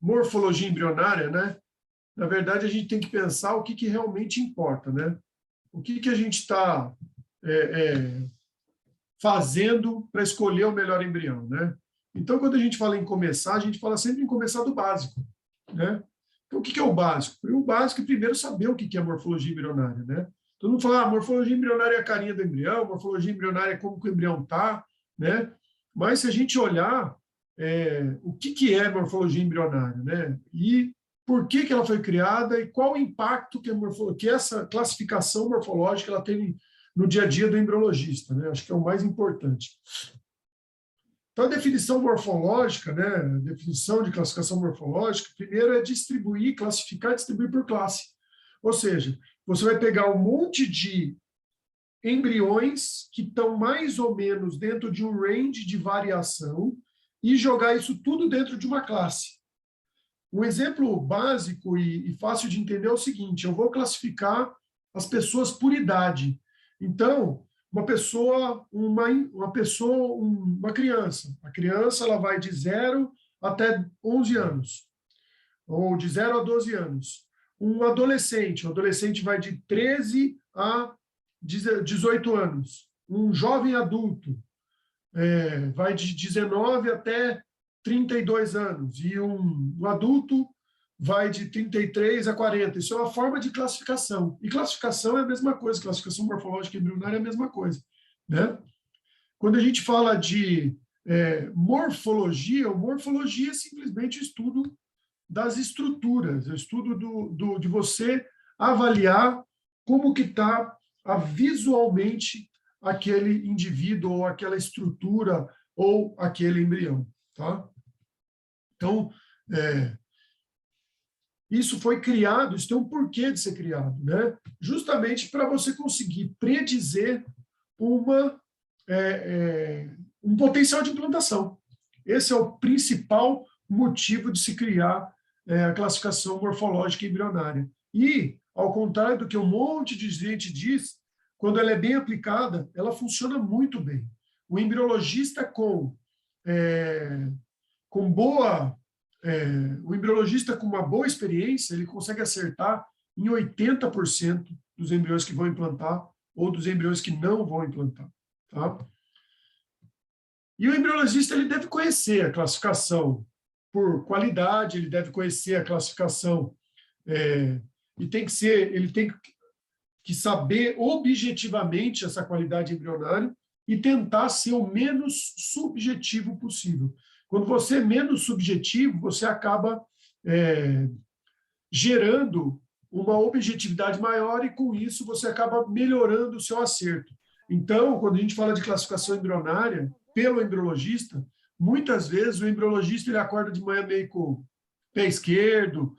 morfologia embrionária, né? Na verdade, a gente tem que pensar o que realmente importa, né? O que a gente está fazendo para escolher o melhor embrião, né? Então, quando a gente fala em começar, a gente fala sempre em começar do básico, né? Então, o que é o básico? O básico é primeiro saber o que é morfologia embrionária, né? Todo mundo fala, morfologia embrionária é a carinha do embrião, morfologia embrionária é como que o embrião está, né? Mas se a gente olhar o que é morfologia embrionária, né? E por que ela foi criada e qual o impacto que essa classificação morfológica ela tem no dia a dia do embriologista, né? Acho que é o mais importante. Então, a definição morfológica, né? A definição de classificação morfológica, primeiro é distribuir, classificar e distribuir por classe. Ou seja, você vai pegar um monte de embriões que estão mais ou menos dentro de um range de variação e jogar isso tudo dentro de uma classe. Um exemplo básico e fácil de entender é o seguinte: eu vou classificar as pessoas por idade. Então, uma criança. A criança ela vai de 0 até 11 anos, ou de 0 a 12 anos. O adolescente vai de 13 a 18 anos. Um jovem adulto vai de 19 até 32 anos, e um adulto vai de 33 a 40. Isso é uma forma de classificação. E classificação é a mesma coisa, classificação morfológica embrionária é a mesma coisa, né? Quando a gente fala de morfologia é simplesmente o estudo das estruturas, o estudo de você avaliar como que está visualmente aquele indivíduo, ou aquela estrutura, ou aquele embrião. Tá? Então, isso foi criado, isso tem um porquê de ser criado, né? Justamente para você conseguir predizer um potencial de implantação. Esse é o principal motivo de se criar a classificação morfológica embrionária. E, ao contrário do que um monte de gente diz, quando ela é bem aplicada, ela funciona muito bem. O embriologista o embriologista com uma boa experiência, ele consegue acertar em 80% dos embriões que vão implantar ou dos embriões que não vão implantar. Tá? E o embriologista ele deve conhecer a classificação por qualidade, ele deve conhecer a classificação e ele tem que saber objetivamente essa qualidade embrionária e tentar ser o menos subjetivo possível. Quando você é menos subjetivo, você acaba gerando uma objetividade maior e, com isso, você acaba melhorando o seu acerto. Então, quando a gente fala de classificação embrionária, pelo embriologista, muitas vezes o embriologista ele acorda de manhã meio com o pé esquerdo.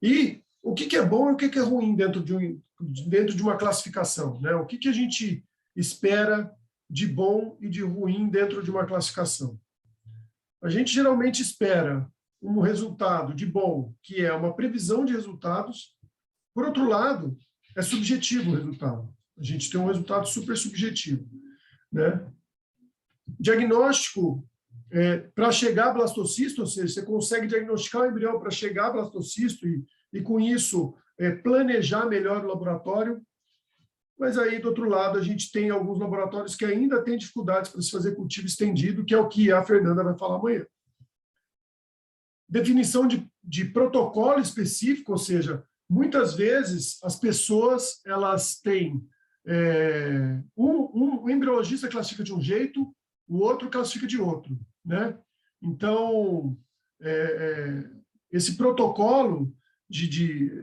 E o que é bom e o que é ruim dentro de uma classificação, né? O que a gente espera de bom e de ruim dentro de uma classificação? A gente geralmente espera um resultado de bom, que é uma previsão de resultados. Por outro lado, é subjetivo o resultado. A gente tem um resultado super subjetivo, né? Diagnóstico para chegar a blastocisto, ou seja, você consegue diagnosticar o embrião para chegar a blastocisto e com isso, planejar melhor o laboratório. Mas aí, do outro lado, a gente tem alguns laboratórios que ainda têm dificuldades para se fazer cultivo estendido, que é o que a Fernanda vai falar amanhã. Definição de protocolo específico, ou seja, muitas vezes as pessoas elas têm um embriologista classifica de um jeito, o outro classifica de outro, né? Então, esse protocolo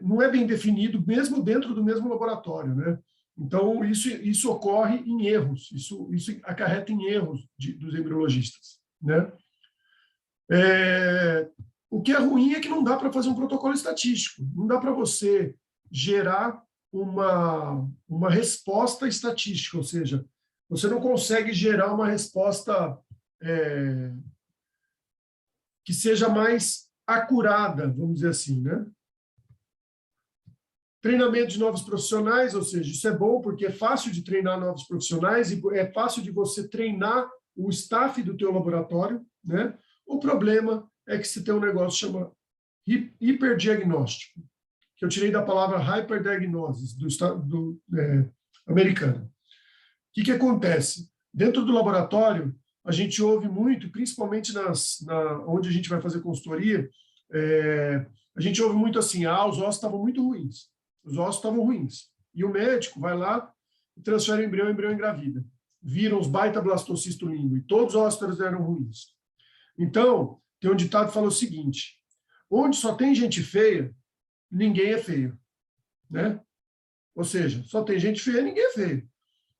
não é bem definido, mesmo dentro do mesmo laboratório, né? Então, isso ocorre em erros, isso acarreta em erros dos embriologistas, né? O que é ruim é que não dá para fazer um protocolo estatístico, não dá para você gerar uma resposta estatística, ou seja, você não consegue gerar uma resposta que seja mais acurada, vamos dizer assim, né? Treinamento de novos profissionais, ou seja, isso é bom porque é fácil de treinar novos profissionais e é fácil de você treinar o staff do teu laboratório, né? O problema é que se tem um negócio hiperdiagnóstico, que eu tirei da palavra hyperdiagnosis, americano. O que acontece? Dentro do laboratório, a gente ouve muito, principalmente onde a gente vai fazer consultoria, a gente ouve muito assim, os ossos estavam muito ruins. Os ossos estavam ruins. E o médico vai lá e transfere o embrião engravida. Viram os beta-blastocisto limbo e todos os ossos eram ruins. Então, tem um ditado que fala o seguinte, onde só tem gente feia, ninguém é feio. Né? Ou seja, só tem gente feia, ninguém é feio.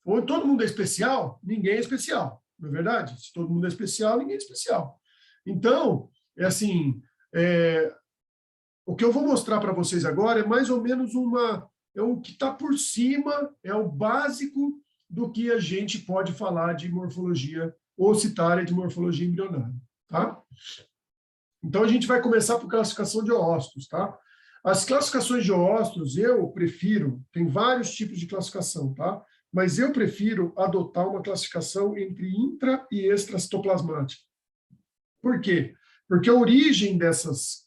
Onde todo mundo é especial, ninguém é especial. Não é verdade? Se todo mundo é especial, ninguém é especial. Então, o que eu vou mostrar para vocês agora é mais ou menos o que está por cima, é o básico do que a gente pode falar de morfologia ocitária, de morfologia embrionária. Tá? Então, a gente vai começar por classificação de oócitos. Tá? As classificações de oócitos, eu prefiro, tem vários tipos de classificação, tá? Mas eu prefiro adotar uma classificação entre intra- e extracitoplasmática. Por quê? Porque a origem desses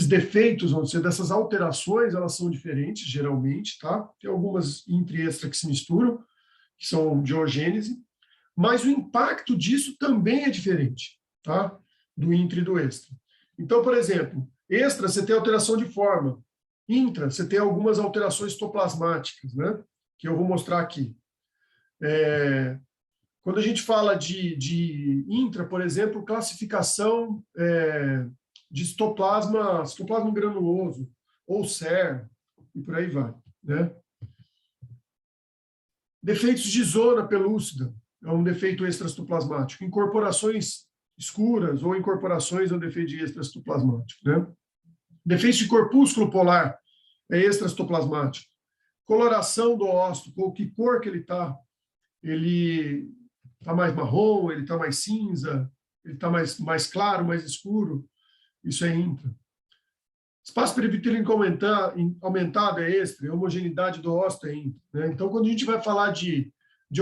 defeitos, vamos dizer, dessas alterações, elas são diferentes, geralmente, tá? Tem algumas intra e extra que se misturam, que são de oogênese, mas o impacto disso também é diferente, tá? Do intra e do extra. Então, por exemplo, extra, você tem alteração de forma. Intra, você tem algumas alterações citoplasmáticas, né? Que eu vou mostrar aqui. Quando a gente fala de intra, por exemplo, classificação de citoplasma granuloso, ou SER, e por aí vai. Né? Defeitos de zona pelúcida, é um defeito extracitoplasmático. Incorporações escuras ou incorporações é um defeito de extracitoplasmático. Né? Defeito de corpúsculo polar é extracitoplasmático. Coloração do ósseo, com que cor que ele está. Ele está mais marrom, ele está mais cinza, ele está mais claro, mais escuro. Isso é intra. Espaço perivitílico aumentado é extra, a homogeneidade do ósseo é intra. Né? Então, quando a gente vai falar de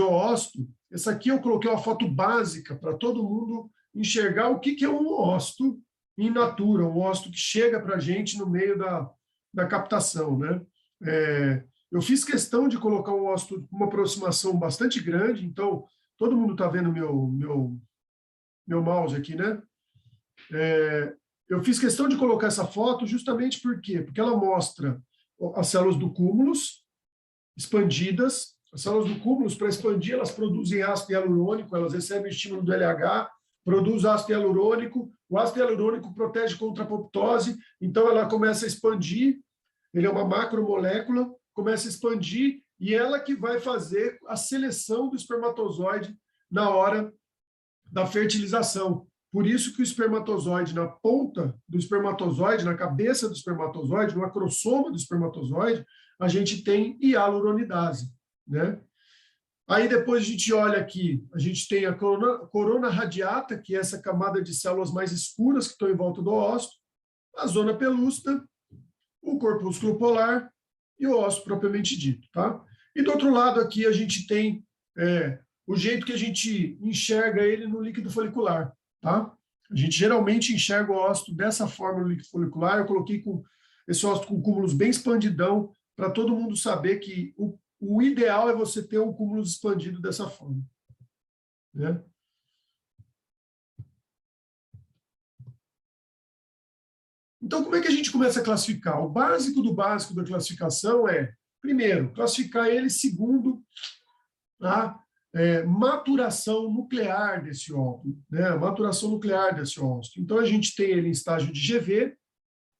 oócito, essa aqui eu coloquei uma foto básica para todo mundo enxergar o que é um ósseo in natura, um ósseo que chega para a gente no meio da captação. Né? Eu fiz questão de colocar um ósseo com uma aproximação bastante grande, então todo mundo está vendo meu mouse aqui, né? Eu fiz questão de colocar essa foto justamente por quê? Porque ela mostra as células do cúmulus expandidas. As células do cúmulus, para expandir, elas produzem ácido hialurônico, elas recebem o estímulo do LH, produz ácido hialurônico, o ácido hialurônico protege contra a apoptose, então ela começa a expandir, ele é uma macromolécula, começa a expandir, e ela que vai fazer a seleção do espermatozoide na hora da fertilização. Por isso que o espermatozoide, na ponta do espermatozoide, na cabeça do espermatozoide, no acrossoma do espermatozoide, a gente tem hialuronidase. Né? Aí depois a gente olha aqui, a gente tem a corona radiata, que é essa camada de células mais escuras que estão em volta do ósseo, a zona pelúcida, o corpúsculo polar e o ósseo propriamente dito. Tá? E do outro lado aqui a gente tem o jeito que a gente enxerga ele no líquido folicular. Tá? A gente geralmente enxerga o ósseo dessa forma no líquido folicular. Eu coloquei com esse ósseo com cúmulos bem expandidão, para todo mundo saber que o ideal é você ter um cúmulo expandido dessa forma. Né? Então, como é que a gente começa a classificar? O básico do básico da classificação é, primeiro, classificar ele segundo a maturação nuclear desse óvulo, né? A maturação nuclear desse óvulo. Então, a gente tem ele em estágio de GV,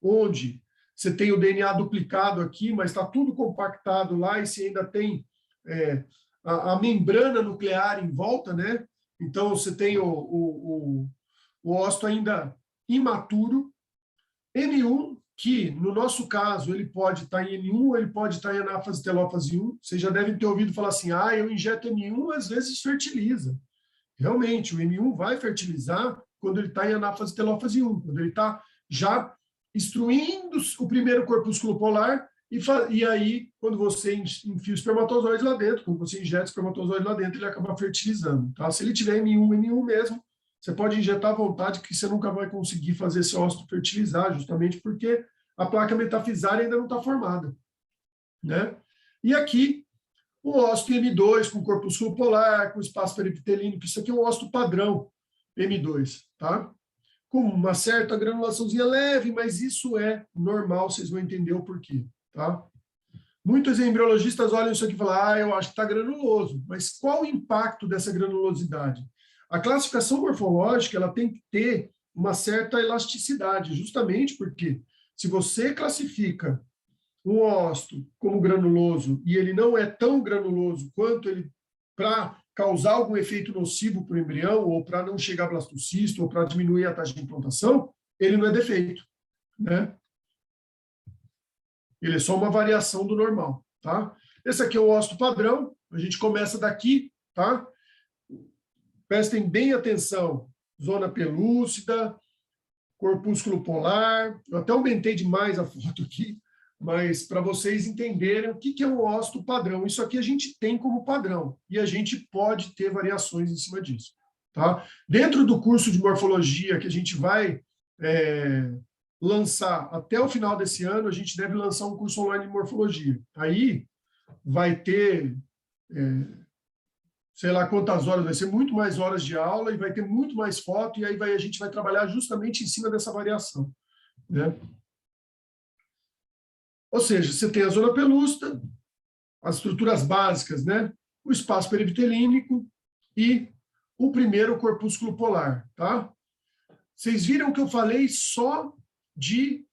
onde você tem o DNA duplicado aqui, mas está tudo compactado lá, e você ainda tem a membrana nuclear em volta, né? Então, você tem o ósseo ainda imaturo. M1, que, no nosso caso, ele pode estar em M1, ou ele pode estar em anáfase telófase 1. Vocês já devem ter ouvido falar assim, eu injeto M1, às vezes fertiliza. Realmente, o M1 vai fertilizar quando ele está em anáfase telófase 1, quando ele está já instruindo o primeiro corpúsculo polar, e aí, quando você enfia o espermatozoide lá dentro, quando você injeta o espermatozoide lá dentro, ele acaba fertilizando. Tá? Se ele tiver M1 mesmo, você pode injetar à vontade que você nunca vai conseguir fazer esse ósseo fertilizar, justamente porque a placa metafisária ainda não está formada, né? E aqui, o ósseo M2 com corpúsculo polar, com espaço peripitelínico, isso aqui é um ósseo padrão M2, tá? Com uma certa granulaçãozinha leve, mas isso é normal, vocês vão entender o porquê, tá? Muitos embriologistas olham isso aqui e falam, eu acho que está granuloso, mas qual o impacto dessa granulosidade? A classificação morfológica ela tem que ter uma certa elasticidade, justamente porque se você classifica um ósseo como granuloso e ele não é tão granuloso quanto ele para causar algum efeito nocivo para o embrião ou para não chegar a blastocisto ou para diminuir a taxa de implantação, ele não é defeito, né? Ele é só uma variação do normal, tá? Esse aqui é o ósseo padrão, a gente começa daqui, tá? Prestem bem atenção, zona pelúcida, corpúsculo polar, eu até aumentei demais a foto aqui, mas para vocês entenderem o que é um ósseo padrão. Isso aqui a gente tem como padrão e a gente pode ter variações em cima disso. Tá? Dentro do curso de morfologia que a gente vai lançar até o final desse ano, a gente deve lançar um curso online de morfologia. Aí vai ter, sei lá quantas horas, vai ser muito mais horas de aula e vai ter muito mais foto, e aí a gente vai trabalhar justamente em cima dessa variação, né? Ou seja, você tem a zona pelúcida, as estruturas básicas, né? O espaço perivitelínico e o primeiro corpúsculo polar, tá? Vocês viram que eu falei só de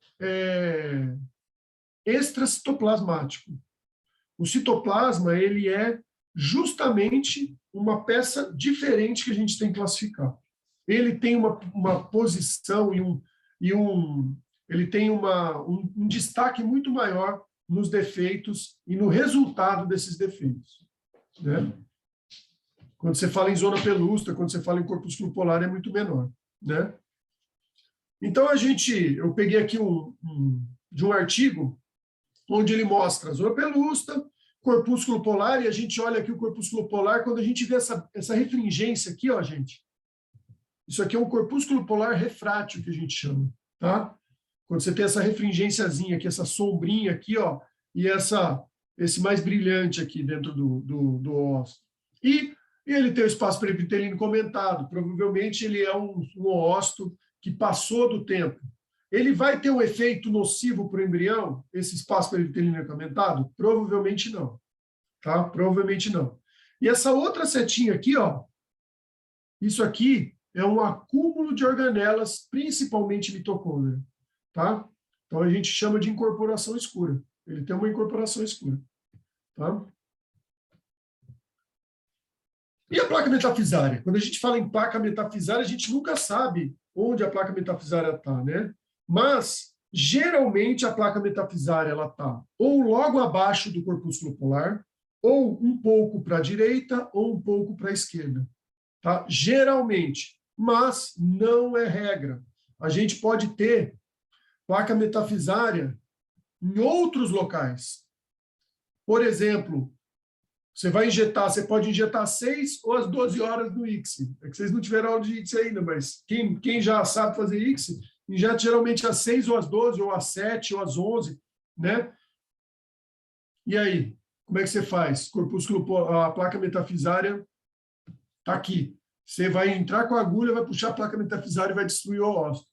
extracitoplasmático. O citoplasma, ele é justamente uma peça diferente que a gente tem que classificar. Ele tem uma posição ele tem um destaque muito maior nos defeitos e no resultado desses defeitos, né? Quando você fala em zona pelúcida, quando você fala em corpúsculo polar, é muito menor, né? Então, eu peguei aqui de um artigo onde ele mostra a zona pelúcida, corpúsculo polar, e a gente olha aqui o corpúsculo polar, quando a gente vê essa refringência aqui, ó, gente, isso aqui é um corpúsculo polar refrátil, que a gente chama, tá? Quando você tem essa refringênciazinha aqui, essa sombrinha aqui, ó, e esse mais brilhante aqui dentro do ósseo. E ele tem o espaço perivitelino comentado, provavelmente ele é um ósseo que passou do tempo. Ele vai ter um efeito nocivo para o embrião, esse espaço perivitelino comentado? Provavelmente não, tá? Provavelmente não. E essa outra setinha aqui, ó, isso aqui é um acúmulo de organelas, principalmente mitocôndria, tá? Então a gente chama de incorporação escura. Ele tem uma incorporação escura, tá? E a placa metafisária? Quando a gente fala em placa metafisária, a gente nunca sabe onde a placa metafisária está, né? Mas, geralmente, a placa metafisária ela está ou logo abaixo do corpúsculo polar, ou um pouco para a direita, ou um pouco para a esquerda. Tá? Geralmente, mas não é regra. A gente pode ter placa metafisária em outros locais. Por exemplo, você pode injetar 6 ou às 12 horas do ICSI. É que vocês não tiveram aula de ICSI ainda, mas quem já sabe fazer ICSI, injeta geralmente às 6 ou às 12, ou às 7 ou às 11, né? E aí, como é que você faz? A placa metafisária está aqui. Você vai entrar com a agulha, vai puxar a placa metafisária e vai destruir o ósseo.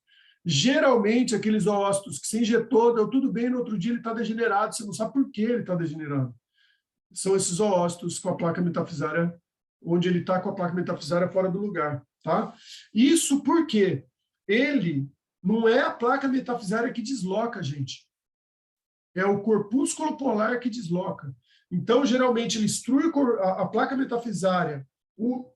Geralmente, aqueles ósseos que você injetou, deu tudo bem, no outro dia ele está degenerado, você não sabe por que ele está degenerado. São esses zoócitos com a placa metafisária, onde ele está com a placa metafisária fora do lugar, tá? Isso porque ele não é a placa metafisária que desloca, gente. É o corpúsculo polar que desloca. Então, geralmente, ele instrui a placa metafisária, o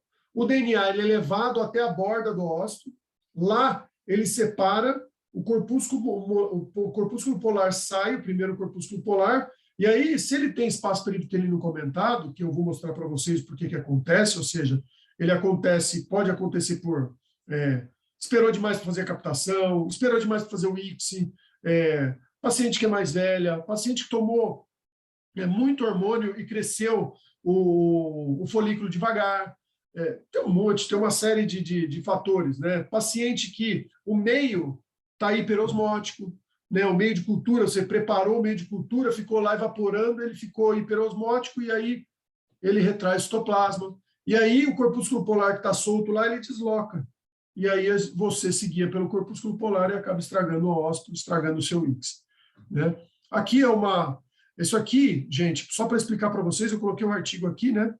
DNA ele é levado até a borda do ósseo, lá ele separa, o corpúsculo polar sai, o primeiro corpúsculo polar, e aí, se ele tem espaço perivitelino comentado, que eu vou mostrar para vocês por que acontece, ou seja, pode acontecer por esperou demais para fazer a captação, esperou demais para fazer o ICSI, paciente que é mais velha, paciente que tomou muito hormônio e cresceu o folículo devagar, tem um monte, tem uma série de fatores, né? Paciente que o meio está hiperosmótico, né? O meio de cultura, você preparou o meio de cultura, ficou lá evaporando, ele ficou hiperosmótico e aí ele retrai o citoplasma. E aí o corpúsculo polar que está solto lá, ele desloca. E aí você se guia pelo corpúsculo polar e acaba estragando o ósseo, estragando o seu índice, né? Aqui é isso aqui, gente, só para explicar para vocês, eu coloquei um artigo aqui, né?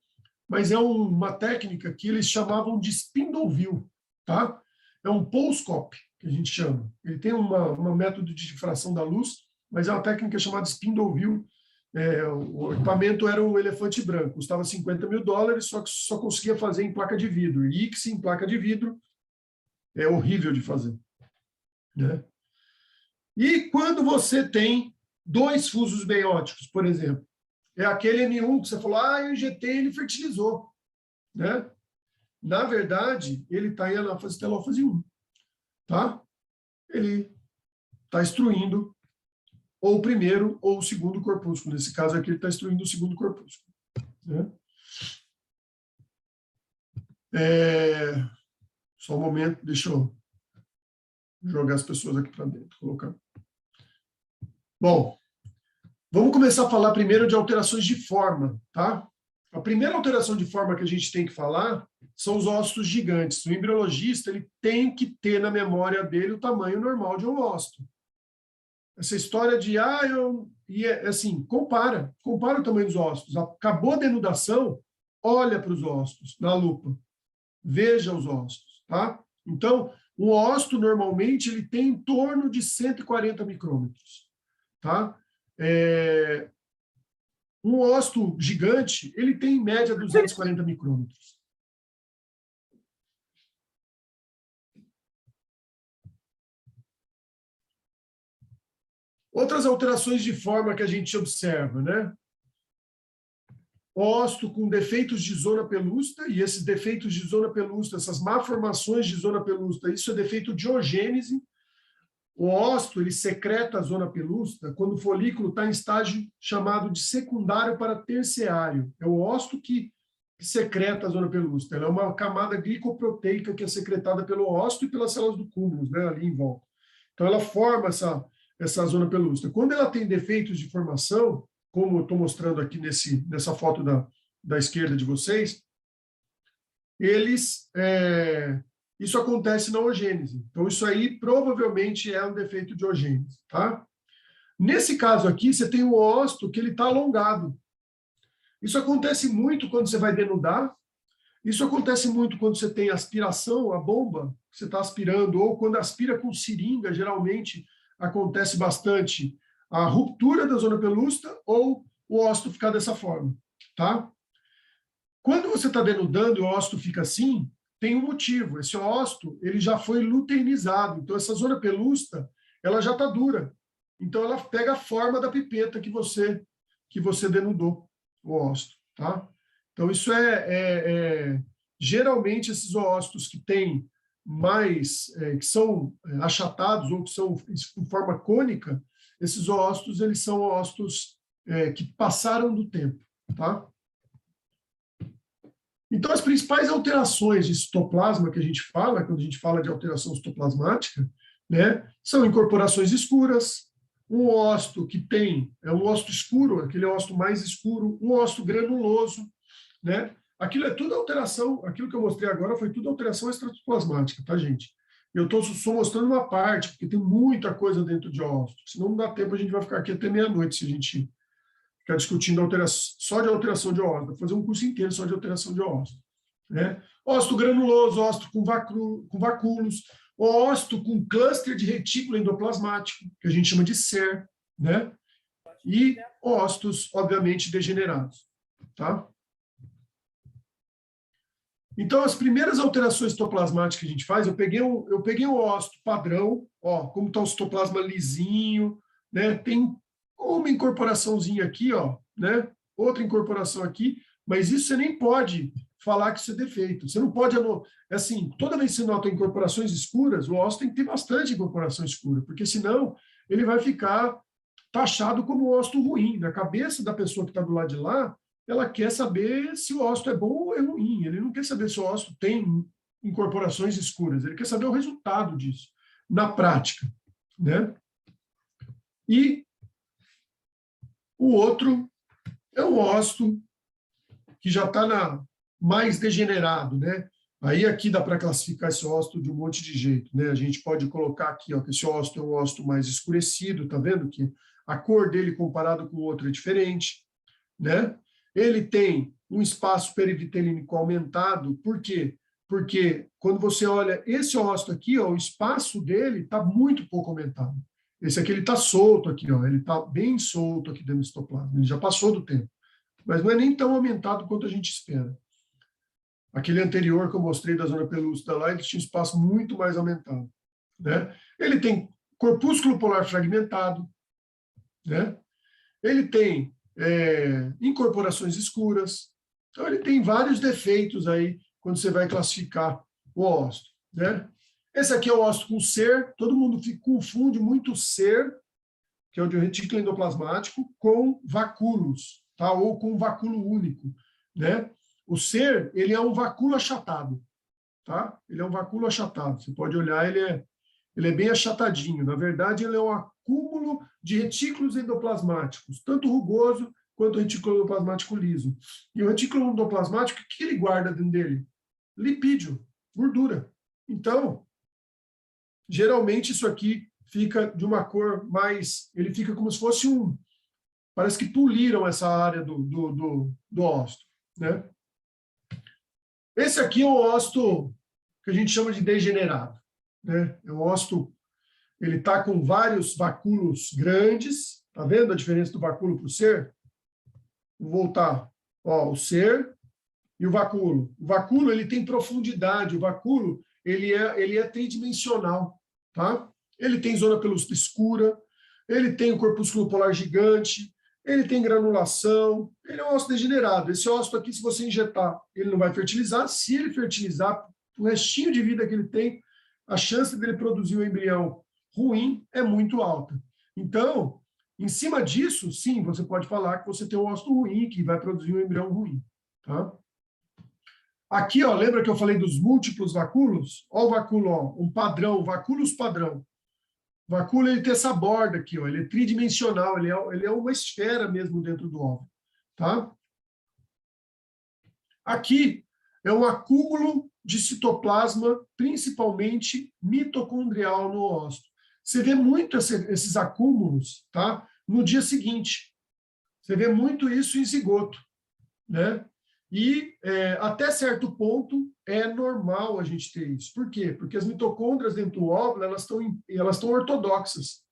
Mas é uma técnica que eles chamavam de spindle view, tá? É um pulscope, que a gente chama. Ele tem um método de difração da luz, mas é uma técnica chamada spindle view. O equipamento era um elefante branco, custava $50.000, só que só conseguia fazer em placa de vidro. ICSI em placa de vidro é horrível de fazer, né? E quando você tem 2 fusos meióticos, por exemplo, é aquele N1 que você falou, o IGT ele fertilizou, né? Na verdade, ele está em anáfase telófase 1, tá? Ele está extruindo ou o primeiro ou o segundo corpúsculo. Nesse caso aqui, ele está extruindo o segundo corpúsculo, né? Só um momento, deixa eu jogar as pessoas aqui para dentro, colocar. Bom, vamos começar a falar primeiro de alterações de forma, tá? A primeira alteração de forma que a gente tem que falar são os ócitos gigantes. O embriologista ele tem que ter na memória dele o tamanho normal de um ócito. Essa história de, assim, compara o tamanho dos ócitos. Acabou a denudação, olha para os ócitos na lupa. Veja os ócitos, tá? Então, um ócito, normalmente, ele tem em torno de 140 micrômetros, tá? Um ócito gigante, ele tem, em média, 240 micrômetros. Outras alterações de forma que a gente observa, né? Ócito com defeitos de zona pelúcida, e esses defeitos de zona pelúcida, essas malformações de zona pelúcida, isso é defeito de diogênese. O ócito, ele secreta a zona pelúcida quando o folículo está em estágio chamado de secundário para terciário. É o ócito que secreta a zona pelúcida. Ela é uma camada glicoproteica que é secretada pelo ócito e pelas células do cúmulo, né, ali em volta. Então, ela forma essa zona pelúcida. Quando ela tem defeitos de formação, como eu estou mostrando aqui nessa foto da esquerda de vocês, isso acontece na ogênese. Então, isso aí provavelmente é um defeito de ogênese, tá? Nesse caso aqui, você tem o ócito que ele está alongado. Isso acontece muito quando você vai denudar. Isso acontece muito quando você tem aspiração, a bomba que você está aspirando, ou quando aspira com seringa, geralmente acontece bastante a ruptura da zona pelúcida ou o ócito ficar dessa forma, tá? Quando você está denudando e o ócito fica assim, tem um motivo. Esse ócito, ele já foi luteinizado. Então, essa zona pelúcida, ela já está dura. Então, ela pega a forma da pipeta que você denudou, o ócito, tá? Então, isso geralmente, esses ócitos que têm que são achatados ou que são em forma cônica, esses ócitos, eles são ócitos que passaram do tempo, tá? Então, as principais alterações de citoplasma que a gente fala, quando a gente fala de alteração citoplasmática, né, são incorporações escuras, um ócito que é um ócito escuro, aquele ócito mais escuro, um ócito granuloso, né? Aquilo é tudo alteração, aquilo que eu mostrei agora foi tudo alteração extraplasmática, tá, gente? Eu estou só mostrando uma parte, porque tem muita coisa dentro de ócito, senão não dá tempo, a gente vai ficar aqui até meia-noite se a gente ficar discutindo só de alteração de ócito, vou fazer um curso inteiro só de alteração de ócito, né? Ócito granuloso, ócito com vacúolos, ócito com cluster de retículo endoplasmático, que a gente chama de SER, né? E ócitos, obviamente, degenerados, tá? Então, as primeiras alterações citoplasmáticas que a gente faz, eu peguei um ócito padrão, ó, como está o citoplasma lisinho, né? Tem uma incorporaçãozinha aqui, ó, né? Outra incorporação aqui, mas isso você nem pode falar que isso é defeito. Você não pode, assim, toda vez que você nota incorporações escuras, o ócito tem que ter bastante incorporação escura, porque senão ele vai ficar taxado como um ócito ruim. Na cabeça da pessoa que está do lado de lá, ela quer saber se o ósito é bom ou é ruim. Ele não quer saber se o ósito tem incorporações escuras. Ele quer saber o resultado disso, na prática, né? E o outro é o ósito que já está mais degenerado, né? Aí aqui dá para classificar esse ósito de um monte de jeito, né? A gente pode colocar aqui, ó, que esse ósito é um ósito mais escurecido, tá vendo que a cor dele comparado com o outro é diferente, né? Ele tem um espaço perivitelínico aumentado, por quê? Porque quando você olha esse ósito aqui, ó, o espaço dele está muito pouco aumentado. Esse aqui ele está solto aqui, ó, ele está bem solto aqui dentro do citoplasma, ele já passou do tempo, mas não é nem tão aumentado quanto a gente espera. Aquele anterior que eu mostrei da zona pelúcida lá, ele tinha um espaço muito mais aumentado, né? Ele tem corpúsculo polar fragmentado, né? Ele tem incorporações escuras, então ele tem vários defeitos aí quando você vai classificar o ósito, né? Esse aqui é o ósito com ser, todo mundo confunde muito ser, que é o de retículo endoplasmático, com vacúolos, tá? Ou com vacúolo único, né? O ser, ele é um vacúolo achatado, tá? Ele é um vacúolo achatado. Você pode olhar, ele é bem achatadinho. Na verdade, ele é um acúmulo de retículos endoplasmáticos, tanto rugoso quanto retículo endoplasmático liso. E o retículo endoplasmático, o que ele guarda dentro dele? Lipídio, gordura. Então, geralmente isso aqui fica de uma cor mais... Ele fica como se fosse um... Parece que poliram essa área do ósito, né? Esse aqui é um ósito que a gente chama de degenerado, né? É um ósito, ele está com vários vacúolos grandes, tá vendo a diferença do vacúolo para o ser? Vou voltar, ó, o ser e o vacúolo. O vacúolo, ele tem profundidade, o vacúolo, ele é tridimensional, tá? Ele tem zona pelúcida escura, ele tem o corpúsculo polar gigante, ele tem granulação, ele é um ósito degenerado. Esse ósito aqui, se você injetar, ele não vai fertilizar. Se ele fertilizar, o restinho de vida que ele tem, a chance dele produzir um embrião ruim é muito alta. Então, em cima disso, sim, você pode falar que você tem um ósito ruim, que vai produzir um embrião ruim. Tá? Aqui, ó, lembra que eu falei dos múltiplos vacúolos? Olha o vacúolo, ó, um padrão, vacúolos padrão. O vacúolo, ele tem essa borda aqui, ó, ele é tridimensional, ele é uma esfera mesmo dentro do óvulo, tá? Aqui é um acúmulo de citoplasma, principalmente mitocondrial no ósito. Você vê muito esses acúmulos, tá? No dia seguinte. Você vê muito isso em zigoto, né? E até certo ponto é normal a gente ter isso. Por quê? Porque as mitocôndrias dentro do óvulo, elas estão ortodoxas.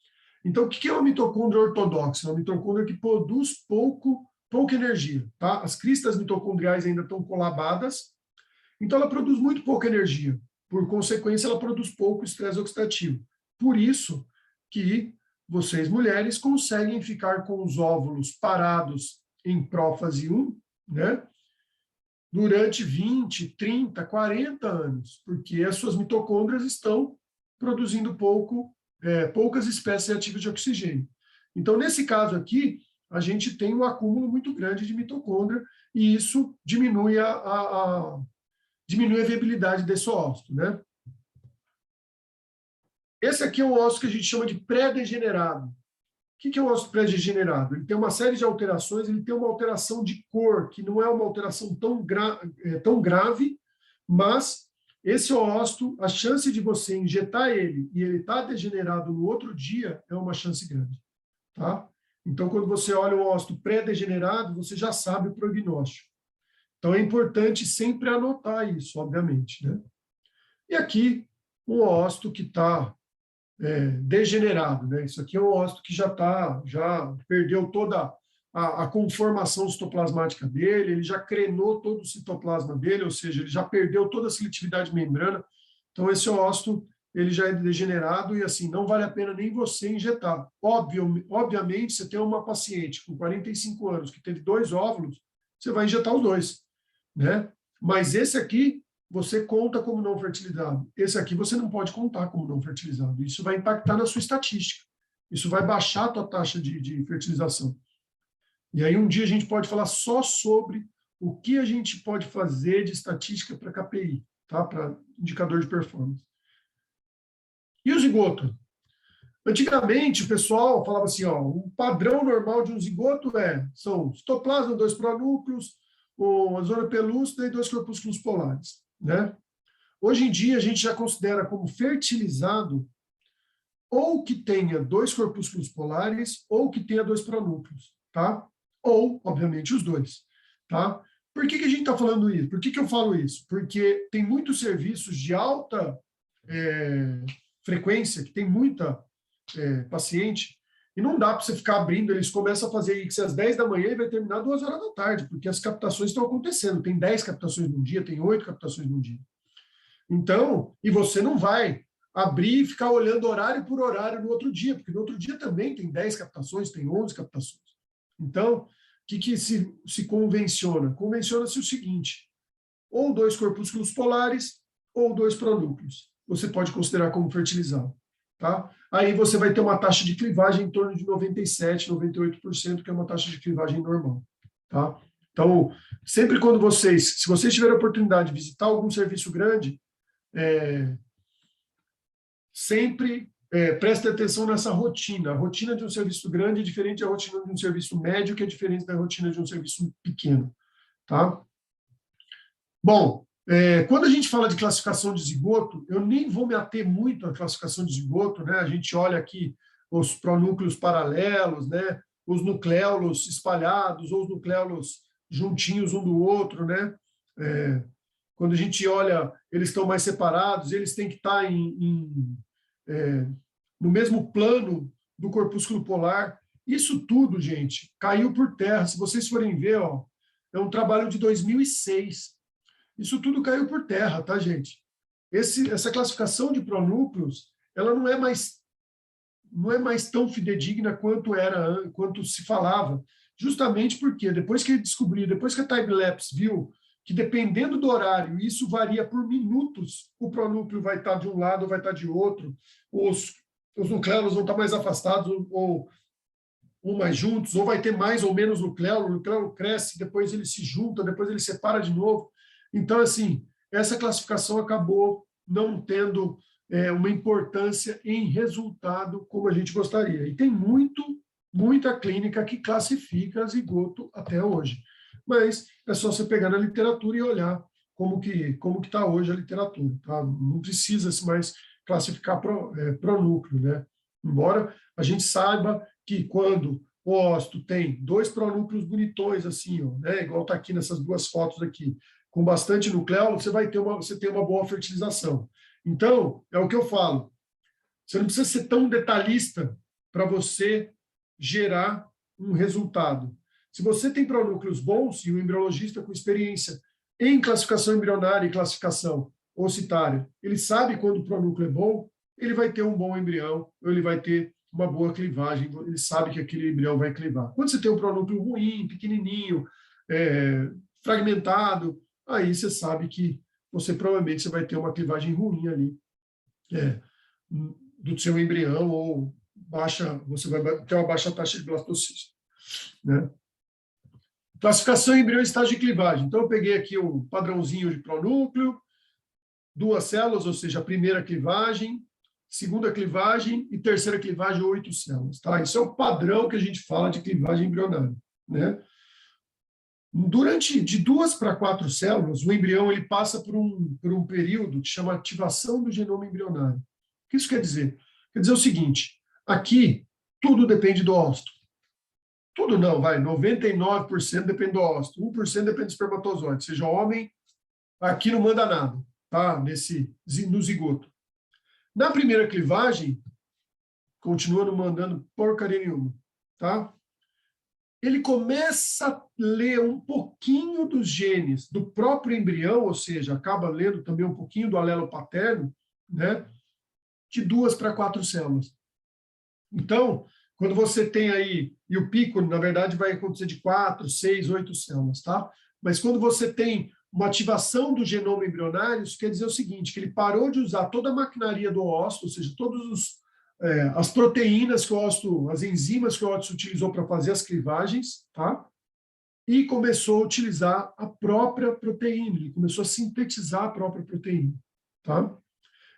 Então, o que é uma mitocôndria ortodoxa? É uma mitocôndria que produz pouca energia. Tá? As cristas mitocondriais ainda estão colabadas, então ela produz muito pouca energia. Por consequência, ela produz pouco estresse oxidativo. Por isso que vocês, mulheres, conseguem ficar com os óvulos parados em prófase 1, né? Durante 20, 30, 40 anos, porque as suas mitocôndrias estão produzindo poucas espécies ativas de oxigênio. Então, nesse caso aqui, a gente tem um acúmulo muito grande de mitocôndria e isso diminui a viabilidade desse ósito, né? Esse aqui é um ósito que a gente chama de pré-degenerado. O que é o ósito pré-degenerado? Ele tem uma série de alterações, ele tem uma alteração de cor, que não é uma alteração tão grave, mas esse ósito, a chance de você injetar ele e ele estar degenerado no outro dia é uma chance grande. Tá? Então, quando você olha o ósito pré-degenerado, você já sabe o prognóstico. Então, é importante sempre anotar isso, obviamente. Né? E aqui, um ósito que está degenerado, né? Isso aqui é um ósito que já perdeu toda a conformação citoplasmática dele, ele já crenou todo o citoplasma dele, ou seja, ele já perdeu toda a seletividade membrana. Então, esse ósito, ele já é degenerado e, assim, não vale a pena nem você injetar. Obviamente, você tem uma paciente com 45 anos que teve 2 óvulos, você vai injetar os 2, né? Mas esse aqui, você conta como não fertilizado. Esse aqui você não pode contar como não fertilizado. Isso vai impactar na sua estatística. Isso vai baixar a tua taxa de fertilização. E aí um dia a gente pode falar só sobre o que a gente pode fazer de estatística para KPI, tá? Para indicador de performance. E o zigoto? Antigamente, o pessoal falava assim, ó, o padrão normal de um zigoto são citoplasma, 2 pronúcleos, a zona pelúcida e 2 corpúsculos polares, né? Hoje em dia, a gente já considera como fertilizado ou que tenha 2 corpúsculos polares ou que tenha 2 pronúcleos, tá? Ou, obviamente, os dois, tá? Por que a gente está falando isso? Por que eu falo isso? Porque tem muitos serviços de alta frequência, que tem muita paciente, e não dá para você ficar abrindo, eles começam a fazer isso às 10 da manhã e vai terminar 2 horas da tarde, porque as captações estão acontecendo. Tem 10 captações num dia, tem 8 captações num dia. Então, e você não vai abrir e ficar olhando horário por horário no outro dia, porque no outro dia também tem 10 captações, tem 11 captações. Então, o que se convenciona? Convenciona-se o seguinte, ou 2 corpúsculos polares, ou 2 pronúcleos. Você pode considerar como fertilizado. Tá? Aí você vai ter uma taxa de clivagem em torno de 97%, 98%, que é uma taxa de clivagem normal. Tá? Então, sempre quando se vocês tiverem a oportunidade de visitar algum serviço grande, sempre prestem atenção nessa rotina. A rotina de um serviço grande é diferente da rotina de um serviço médio, que é diferente da rotina de um serviço pequeno. Tá? Bom, quando a gente fala de classificação de zigoto, eu nem vou me ater muito à classificação de zigoto, né? A gente olha aqui os pronúcleos paralelos, né? Os nucléolos espalhados, ou os nucléolos juntinhos um do outro, né? Quando a gente olha, eles estão mais separados, eles têm que estar no mesmo plano do corpúsculo polar. Isso tudo, gente, caiu por terra. Se vocês forem ver, ó, é um trabalho de 2006. Isso tudo caiu por terra, tá, gente? Essa classificação de pronúcleos, ela não é mais tão fidedigna quanto se falava, justamente porque depois que a Time-Lapse viu que dependendo do horário, isso varia por minutos, o pronúcleo vai estar de um lado ou vai estar de outro, os nucléolos vão estar mais afastados ou mais juntos, ou vai ter mais ou menos nucléolo, o nucléolo cresce, depois ele se junta, depois ele separa de novo. Então, assim, essa classificação acabou não tendo uma importância em resultado como a gente gostaria. E tem muita clínica que classifica zigoto até hoje. Mas é só você pegar na literatura e olhar como que está hoje a literatura. Tá? Não precisa mais classificar pronúcleo, né? Embora a gente saiba que quando o ósito tem 2 pronúcleos bonitões, assim, ó, né? Igual está aqui nessas 2 fotos aqui, com bastante nucleolo, você tem uma boa fertilização. Então, é o que eu falo. Você não precisa ser tão detalhista para você gerar um resultado. Se você tem pronúcleos bons e o embriologista com experiência em classificação embrionária e classificação ocitária, ele sabe quando o pronúcleo é bom, ele vai ter um bom embrião, ou ele vai ter uma boa clivagem, ele sabe que aquele embrião vai clivar. Quando você tem um pronúcleo ruim, pequenininho, fragmentado, aí você sabe que provavelmente vai ter uma clivagem ruim ali do seu embrião, ou você vai ter uma baixa taxa de blastocisto. Né? Classificação embrião em estágio de clivagem. Então, eu peguei aqui um padrãozinho de pronúcleo, 2 células, ou seja, a primeira clivagem, segunda clivagem e terceira clivagem, 8 células. Tá? Isso é o padrão que a gente fala de clivagem embrionária. Né? De 2 para 4 células, o embrião ele passa por um período que chama ativação do genoma embrionário. O que isso quer dizer? Quer dizer o seguinte, aqui tudo depende do ósito. Tudo não, 99% depende do ósito, 1% depende do espermatozoide, seja homem, aqui não manda nada, tá? No zigoto. Na primeira clivagem, continua não mandando porcaria nenhuma, tá? Ele começa a ler um pouquinho dos genes do próprio embrião, ou seja, acaba lendo também um pouquinho do alelo paterno, né? De 2 para 4 células. Então, quando você tem aí, e o pico, na verdade, vai acontecer de 4, 6, 8 células, tá? Mas quando você tem uma ativação do genoma embrionário, isso quer dizer o seguinte, que ele parou de usar toda a maquinaria do ósseo, ou seja, todos as proteínas que o ócito, as enzimas que o ócito utilizou para fazer as clivagens, tá? E começou a utilizar a própria proteína, ele começou a sintetizar a própria proteína, tá?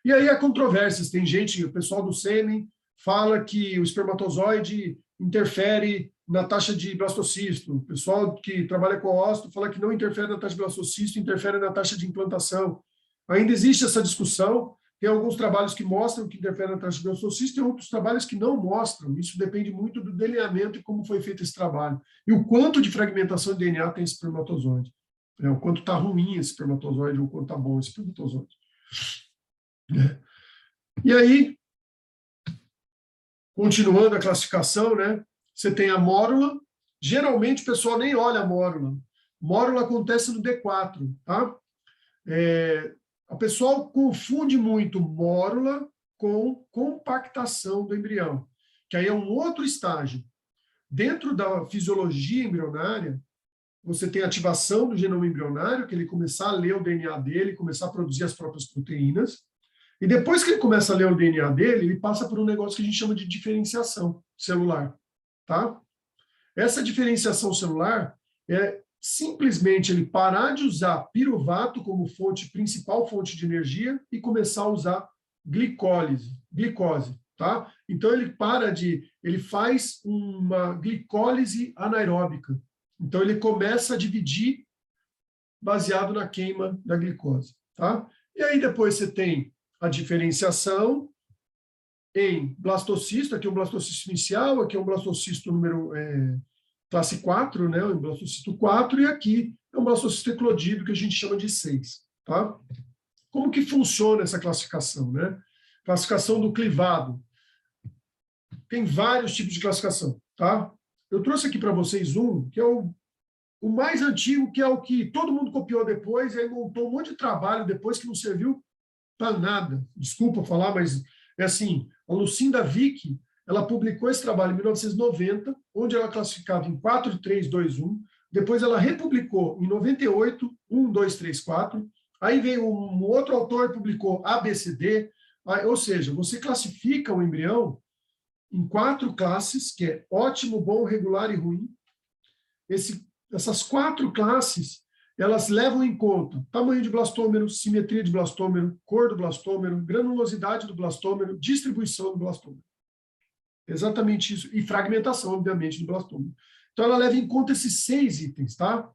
E aí há controvérsias, tem gente, o pessoal do sêmen fala que o espermatozoide interfere na taxa de blastocisto, o pessoal que trabalha com ócito fala que não interfere na taxa de blastocisto, interfere na taxa de implantação. Ainda existe essa discussão, tem alguns trabalhos que mostram que interfere na taxa de blastocisto, tem outros trabalhos que não mostram, isso depende muito do delineamento e como foi feito esse trabalho, e o quanto de fragmentação de DNA tem esse espermatozoide, o quanto está ruim esse espermatozoide, ou o quanto está bom esse espermatozoide. E aí, continuando a classificação, né? Você tem a mórula. Geralmente o pessoal nem olha a mórula. Mórula acontece no D4, tá? A pessoa confunde muito mórula com compactação do embrião, que aí é um outro estágio. Dentro da fisiologia embrionária, você tem a ativação do genoma embrionário, que ele começar a ler o DNA dele, começar a produzir as próprias proteínas. E depois que ele começa a ler o DNA dele, ele passa por um negócio que a gente chama de diferenciação celular, tá? Essa diferenciação celular é simplesmente ele parar de usar piruvato como principal fonte de energia e começar a usar glicose, tá? Então ele faz uma glicólise anaeróbica. Então ele começa a dividir baseado na queima da glicose, tá? E aí depois você tem a diferenciação em blastocisto, aqui é um blastocisto inicial, aqui é um blastocisto número classe 4, né, um blastocisto 4, e aqui é um blastocisto eclodido, que a gente chama de 6. Tá? Como que funciona essa classificação? Né? Classificação do clivado. Tem vários tipos de classificação. Tá? Eu trouxe aqui para vocês um, que é o mais antigo, que é o que todo mundo copiou depois, e aí montou um monte de trabalho depois que não serviu para nada. Desculpa falar, mas é assim, a Lucinda Vick, ela publicou esse trabalho em 1990, onde ela classificava em 4, 3, 2, 1. Depois ela republicou em 98, 1, 2, 3, 4. Aí veio um outro autor e publicou ABCD. Ou seja, você classifica o embrião em 4 classes, que é ótimo, bom, regular e ruim. Essas 4 classes, elas levam em conta tamanho de blastômero, simetria de blastômero, cor do blastômero, granulosidade do blastômero, distribuição do blastômero. Exatamente isso. E fragmentação, obviamente, do blastômero. Então, ela leva em conta esses 6 itens, tá?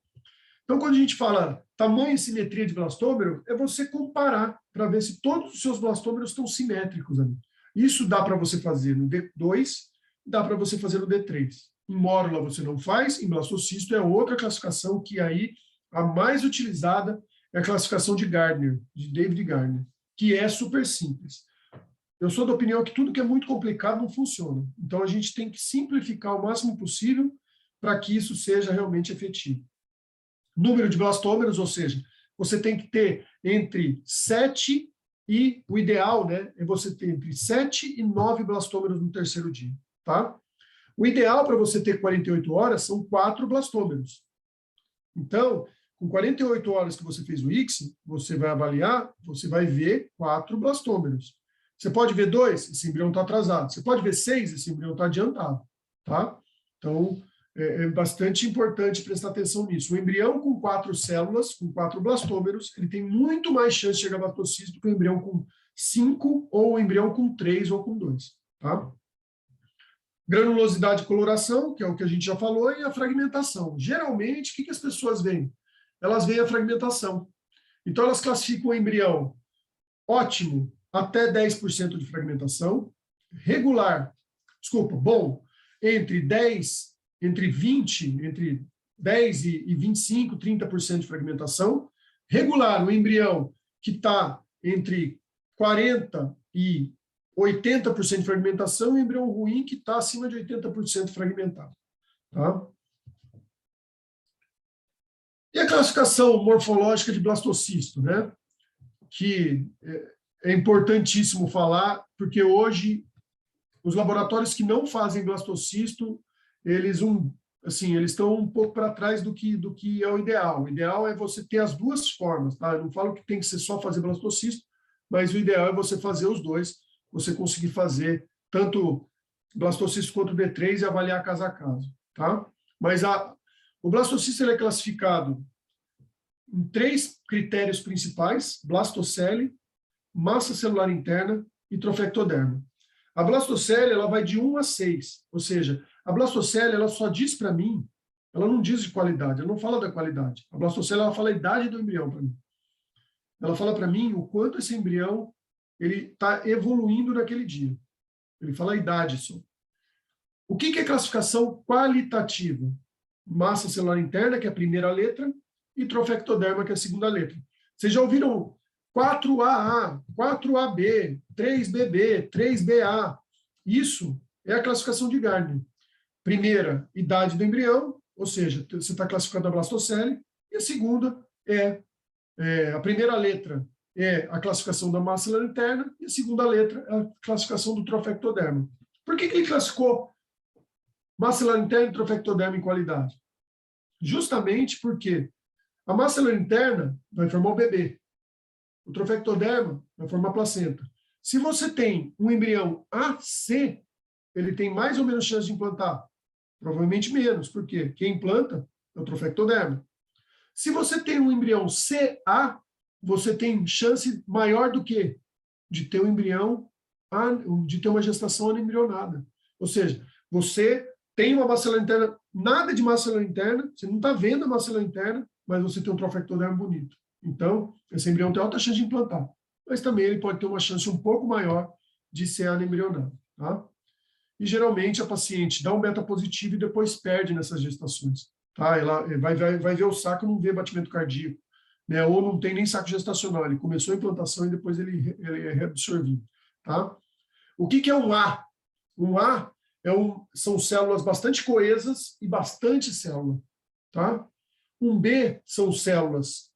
Então, quando a gente fala tamanho e simetria de blastômero, é você comparar para ver se todos os seus blastômeros estão simétricos ali. Isso dá para você fazer no D2, dá para você fazer no D3. Em mórula você não faz, em blastocisto é outra classificação que aí a mais utilizada é a classificação de Gardner, de David Gardner, que é super simples. Eu sou da opinião que tudo que é muito complicado não funciona. Então, a gente tem que simplificar o máximo possível para que isso seja realmente efetivo. Número de blastômeros, ou seja, você tem que ter entre 7 e, o ideal, né, é você ter entre 7 e 9 blastômeros no terceiro dia, tá? O ideal para você ter 48 horas são 4 blastômeros. Então, com 48 horas que você fez o ICSI, você vai avaliar, você vai ver 4 blastômeros. Você pode ver 2, esse embrião está atrasado. Você pode ver 6, esse embrião está adiantado. Tá? Então, é bastante importante prestar atenção nisso. O embrião com 4 células, com 4 blastômeros, ele tem muito mais chance de chegar a blastocisto do que o embrião com 5 ou o embrião com 3 ou com 2. Tá? Granulosidade e coloração, que é o que a gente já falou, e a fragmentação. Geralmente, o que as pessoas veem? Elas veem a fragmentação. Então, elas classificam o embrião ótimo, até 10% de fragmentação, regular, bom, entre 10 e 25, 30% de fragmentação, regular, o embrião que está entre 40 e 80% de fragmentação, e o embrião ruim que está acima de 80% fragmentado. Tá? E a classificação morfológica de blastocisto, né? Que é importantíssimo falar, porque hoje os laboratórios que não fazem blastocisto, eles estão um pouco para trás do que é o ideal. O ideal é você ter as duas formas, tá? Eu não falo que tem que ser só fazer blastocisto, mas o ideal é você fazer os dois, você conseguir fazer tanto blastocisto quanto B3 e avaliar caso a caso, tá? Mas o blastocisto ele é classificado em 3 critérios principais: blastocele, massa celular interna e trofectoderma. A blastocele ela vai de 1 a 6, ou seja, a blastocele ela só diz para mim, ela não diz de qualidade, ela não fala da qualidade. A blastocele ela fala a idade do embrião para mim. Ela fala para mim o quanto esse embrião ele está evoluindo naquele dia. Ele fala a idade só. O que é classificação qualitativa? Massa celular interna, que é a primeira letra, e trofectoderma, que é a segunda letra. Vocês já ouviram 4AA, 4AB, 3BB, 3BA? Isso é a classificação de Gardner. Primeira, idade do embrião, ou seja, você está classificando a blastocele, e a segunda a primeira letra é a classificação da massa celular interna, e a segunda letra é a classificação do trofectoderma. Por que ele classificou massa celular interna e trofectoderma em qualidade? Justamente porque a massa celular interna vai formar o bebê. O trofectoderma vai formar a placenta. Se você tem um embrião AC, ele tem mais ou menos chance de implantar? Provavelmente menos, porque quem implanta é o trofectoderma. Se você tem um embrião CA, você tem chance maior do que de ter um embrião, de ter uma gestação anembrionada. Ou seja, você tem uma massa celular interna, nada de massa celular interna, você não está vendo a massa celular interna, mas você tem um trofectoderma bonito. Então, esse embrião tem alta chance de implantar. Mas também ele pode ter uma chance um pouco maior de ser anembrionado. Tá? E geralmente a paciente dá um beta positivo e depois perde nessas gestações. Tá? Ela vai ver o saco e não vê batimento cardíaco. Né? Ou não tem nem saco gestacional. Ele começou a implantação e depois ele é reabsorvido. Tá? O que é um A? Um A são células bastante coesas e bastante célula. Tá? Um B são células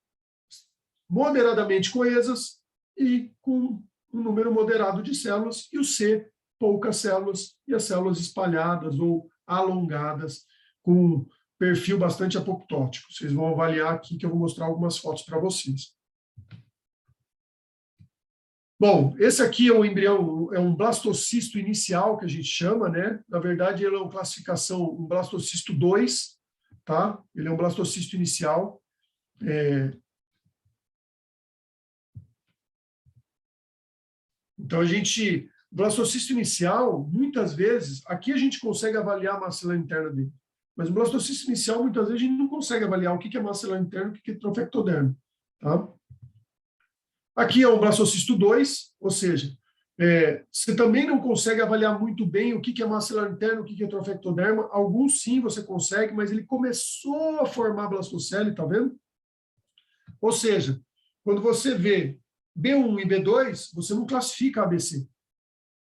moderadamente coesas e com um número moderado de células. E o C, poucas células e as células espalhadas ou alongadas, com perfil bastante apoptótico. Vocês vão avaliar aqui que eu vou mostrar algumas fotos para vocês. Bom, esse aqui é um embrião, é um blastocisto inicial, que a gente chama, né? Na verdade, ele é uma classificação, um blastocisto 2, tá? Ele é um blastocisto inicial. Então, o blastocisto inicial, muitas vezes, aqui a gente consegue avaliar a massa celular interna dele. Mas o blastocisto inicial, muitas vezes, a gente não consegue avaliar o que é massa celular interna e o que é trofectoderma. Tá? Aqui é um blastocisto 2, ou seja, você também não consegue avaliar muito bem o que é massa celular interna, o que é trofectoderma. Alguns sim você consegue, mas ele começou a formar blastocele, tá vendo? Ou seja, quando você vê B1 e B2, você não classifica ABC.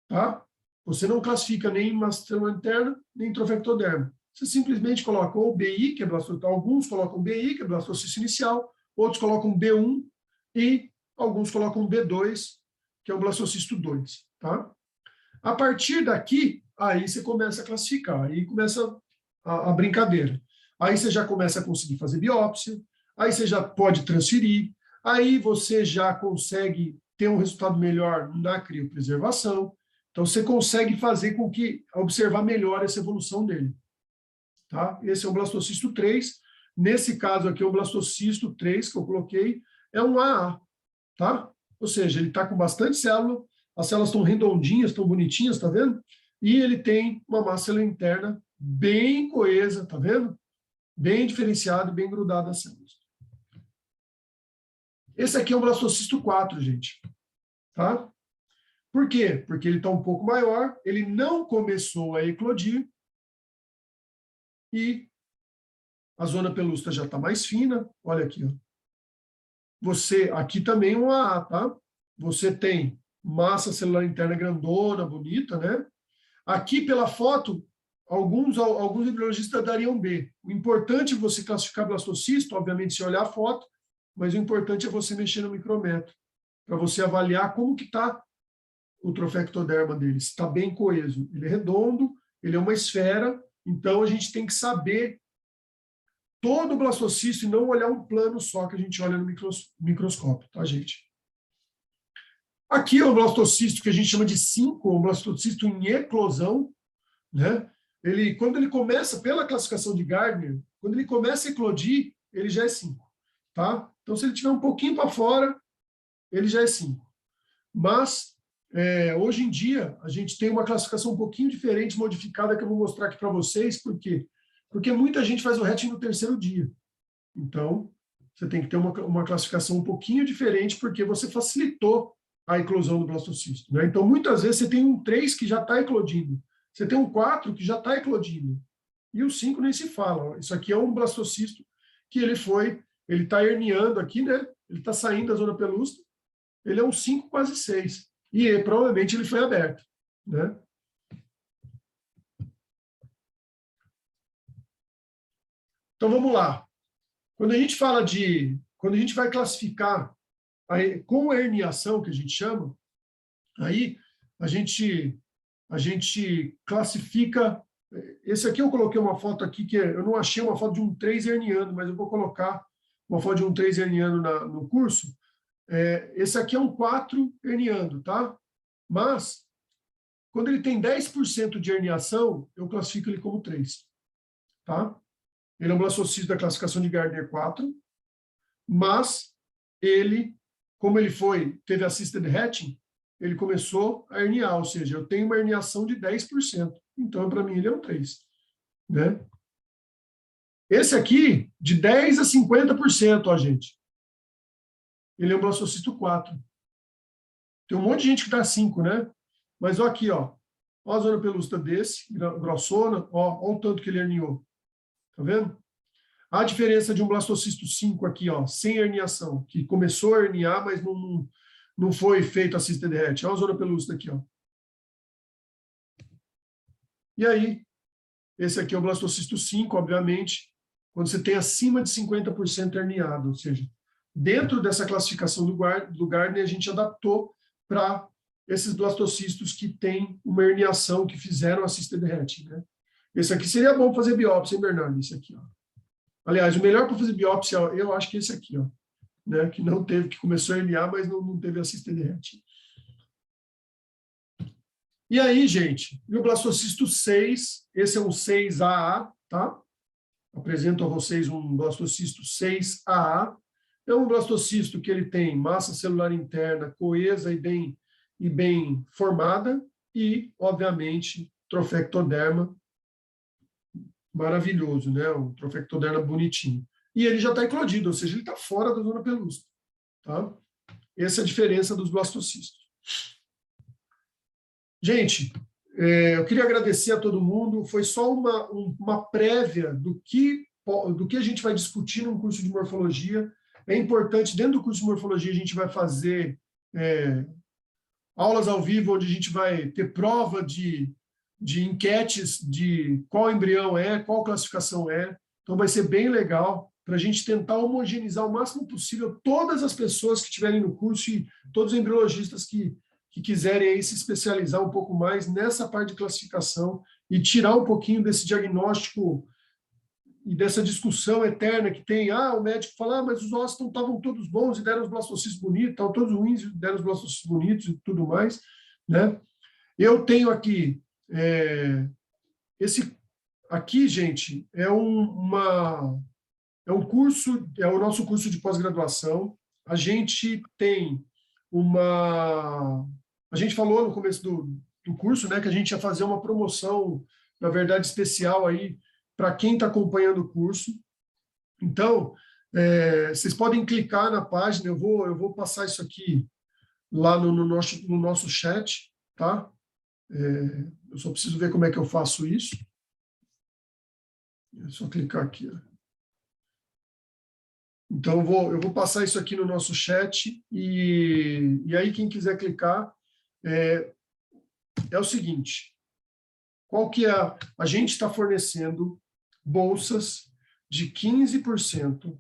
Tá? Você não classifica nem massa celular interna, nem trofectoderma. Você simplesmente coloca ou BI, que é blastocisto, alguns colocam BI, que é blastocisto inicial, outros colocam B1 e alguns colocam B2, que é o blastocisto 2. Tá? A partir daqui, aí você começa a classificar, aí começa a brincadeira. Aí você já começa a conseguir fazer biópsia, aí você já pode transferir, aí você já consegue ter um resultado melhor na criopreservação. Então, você consegue fazer com que observar melhor essa evolução dele. Tá? Esse é o blastocisto 3. Nesse caso aqui, o blastocisto 3 que eu coloquei é um AA. Tá? Ou seja, ele está com bastante célula, as células estão redondinhas, estão bonitinhas, tá vendo? E ele tem uma massa celular interna bem coesa, tá vendo? Bem diferenciada e bem grudada às células. Esse aqui é o blastocisto 4, gente. Tá? Por quê? Porque ele está um pouco maior, ele não começou a eclodir e a zona pelúcida já está mais fina. Olha aqui, ó. Aqui também um AA, tá? Você tem massa celular interna grandona, bonita, né? Aqui pela foto, alguns embriologistas dariam B. O importante é você classificar blastocisto, obviamente se olhar a foto, mas o importante é você mexer no micrometro, para você avaliar como que está o trofectoderma dele, se está bem coeso. Ele é redondo, ele é uma esfera, então a gente tem que saber todo o blastocisto e não olhar um plano só que a gente olha no microscópio, tá, gente? Aqui é um blastocisto que a gente chama de 5, um blastocisto em eclosão, né? Quando ele começa, pela classificação de Gardner, quando ele começa a eclodir, ele já é 5, tá? Então, se ele tiver um pouquinho para fora, ele já é 5. Mas, hoje em dia, a gente tem uma classificação um pouquinho diferente, modificada, que eu vou mostrar aqui para vocês. Por quê? Porque muita gente faz o hatching no terceiro dia. Então, você tem que ter uma classificação um pouquinho diferente, porque você facilitou a eclosão do blastocisto, né? Então, muitas vezes, você tem um 3 que já está eclodindo. Você tem um 4 que já está eclodindo. E o 5 nem se fala. Isso aqui é um blastocisto que ele está herniando aqui, né? Ele está saindo da zona pelúcida. Ele é um 5, quase 6. E provavelmente ele foi aberto, né? Então, vamos lá. Quando a gente vai classificar com herniação, que a gente chama, aí a gente classifica. Esse aqui eu coloquei uma foto aqui, que eu não achei uma foto de um 3 herniando, mas eu vou colocar uma foto de um 3 herniando no curso. Esse aqui é um 4 herniando, tá? Mas, quando ele tem 10% de herniação, eu classifico ele como 3, tá? Ele é um blastocisto da classificação de Gardner 4, mas ele, como ele teve assisted hatching, ele começou a herniar, ou seja, eu tenho uma herniação de 10%. Então, para mim, ele é um 3, né? Esse aqui, de 10% a 50%, ó, gente. Ele é um blastocisto 4. Tem um monte de gente que dá 5, né? Mas ó aqui, ó. Ó a zona pelúcida desse, grossona, ó o tanto que ele herniou. Tá vendo? A diferença de um blastocisto 5 aqui, ó, sem herniação, que começou a herniar, mas não foi feito assisted hatch. Olha a zona pelúcida aqui, ó. E aí, esse aqui é o blastocisto 5, obviamente, quando você tem acima de 50% herniado, ou seja, dentro dessa classificação do Gardner, a gente adaptou para esses blastocistos que têm uma herniação, que fizeram assisted hatching, né? Esse aqui seria bom fazer biópsia, hein, Bernardo? Esse aqui, ó. Aliás, o melhor para fazer biópsia, eu acho que esse aqui, ó, né? Que não teve, que começou a herniar, mas não teve assisted hatching. E aí, gente, o blastocisto 6, esse é um 6AA, tá? Apresento a vocês um blastocisto 6AA. É um blastocisto que ele tem massa celular interna coesa e bem formada e, obviamente, trofectoderma maravilhoso, né? Um trofectoderma bonitinho. E ele já está eclodido, ou seja, ele está fora da zona pelúcida, tá? Essa é a diferença dos blastocistos. Gente, eu queria agradecer a todo mundo. Foi só uma prévia do que a gente vai discutir num curso de morfologia. É importante, dentro do curso de morfologia, a gente vai fazer aulas ao vivo, onde a gente vai ter prova de enquetes de qual embrião qual classificação é. Então, vai ser bem legal para a gente tentar homogeneizar o máximo possível todas as pessoas que estiverem no curso e todos os embriologistas que quiserem aí se especializar um pouco mais nessa parte de classificação e tirar um pouquinho desse diagnóstico e dessa discussão eterna que tem, o médico fala, mas os ossos estavam todos bons e deram os blastocistos bonitos, estavam todos ruins e deram os blastocistos bonitos e tudo mais, né? Eu tenho aqui, esse aqui, gente, é um curso, é o nosso curso de pós-graduação. A gente tem a gente falou no começo do curso, né, que a gente ia fazer uma promoção, na verdade, especial aí para quem está acompanhando o curso. Então, vocês podem clicar na página, eu vou passar isso aqui lá no nosso chat, tá? Eu só preciso ver como é que eu faço isso. É só clicar aqui, ó. Então, eu vou passar isso aqui no nosso chat e aí quem quiser clicar, é o seguinte, qual que é? A gente está fornecendo bolsas de 15%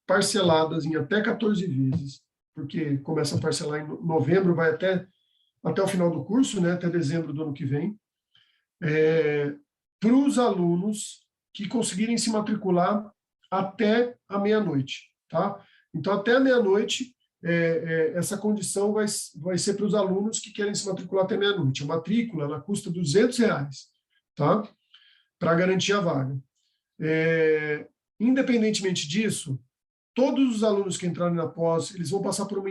parceladas em até 14 vezes, porque começa a parcelar em novembro, vai até o final do curso, né, até dezembro do ano que vem, para os alunos que conseguirem se matricular até a meia-noite, tá? Então, até a meia-noite, essa condição vai ser para os alunos que querem se matricular até meia-noite. A matrícula, ela custa R$200, tá? Para garantir a vaga. Independentemente disso, todos os alunos que entrarem na pós, eles vão passar por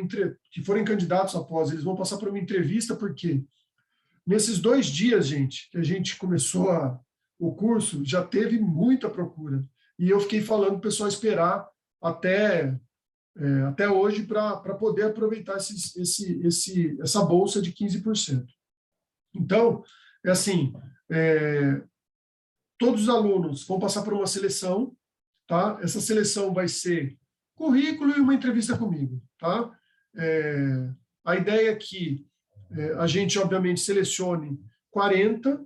que forem candidatos à pós, eles vão passar por uma entrevista, porque nesses 2 dias, gente, que a gente começou o curso, já teve muita procura. E eu fiquei falando para o pessoal esperar até hoje para poder aproveitar essa bolsa de 15%. Então, todos os alunos vão passar por uma seleção, tá? Essa seleção vai ser currículo e uma entrevista comigo, tá? A ideia é que a gente, obviamente, selecione 40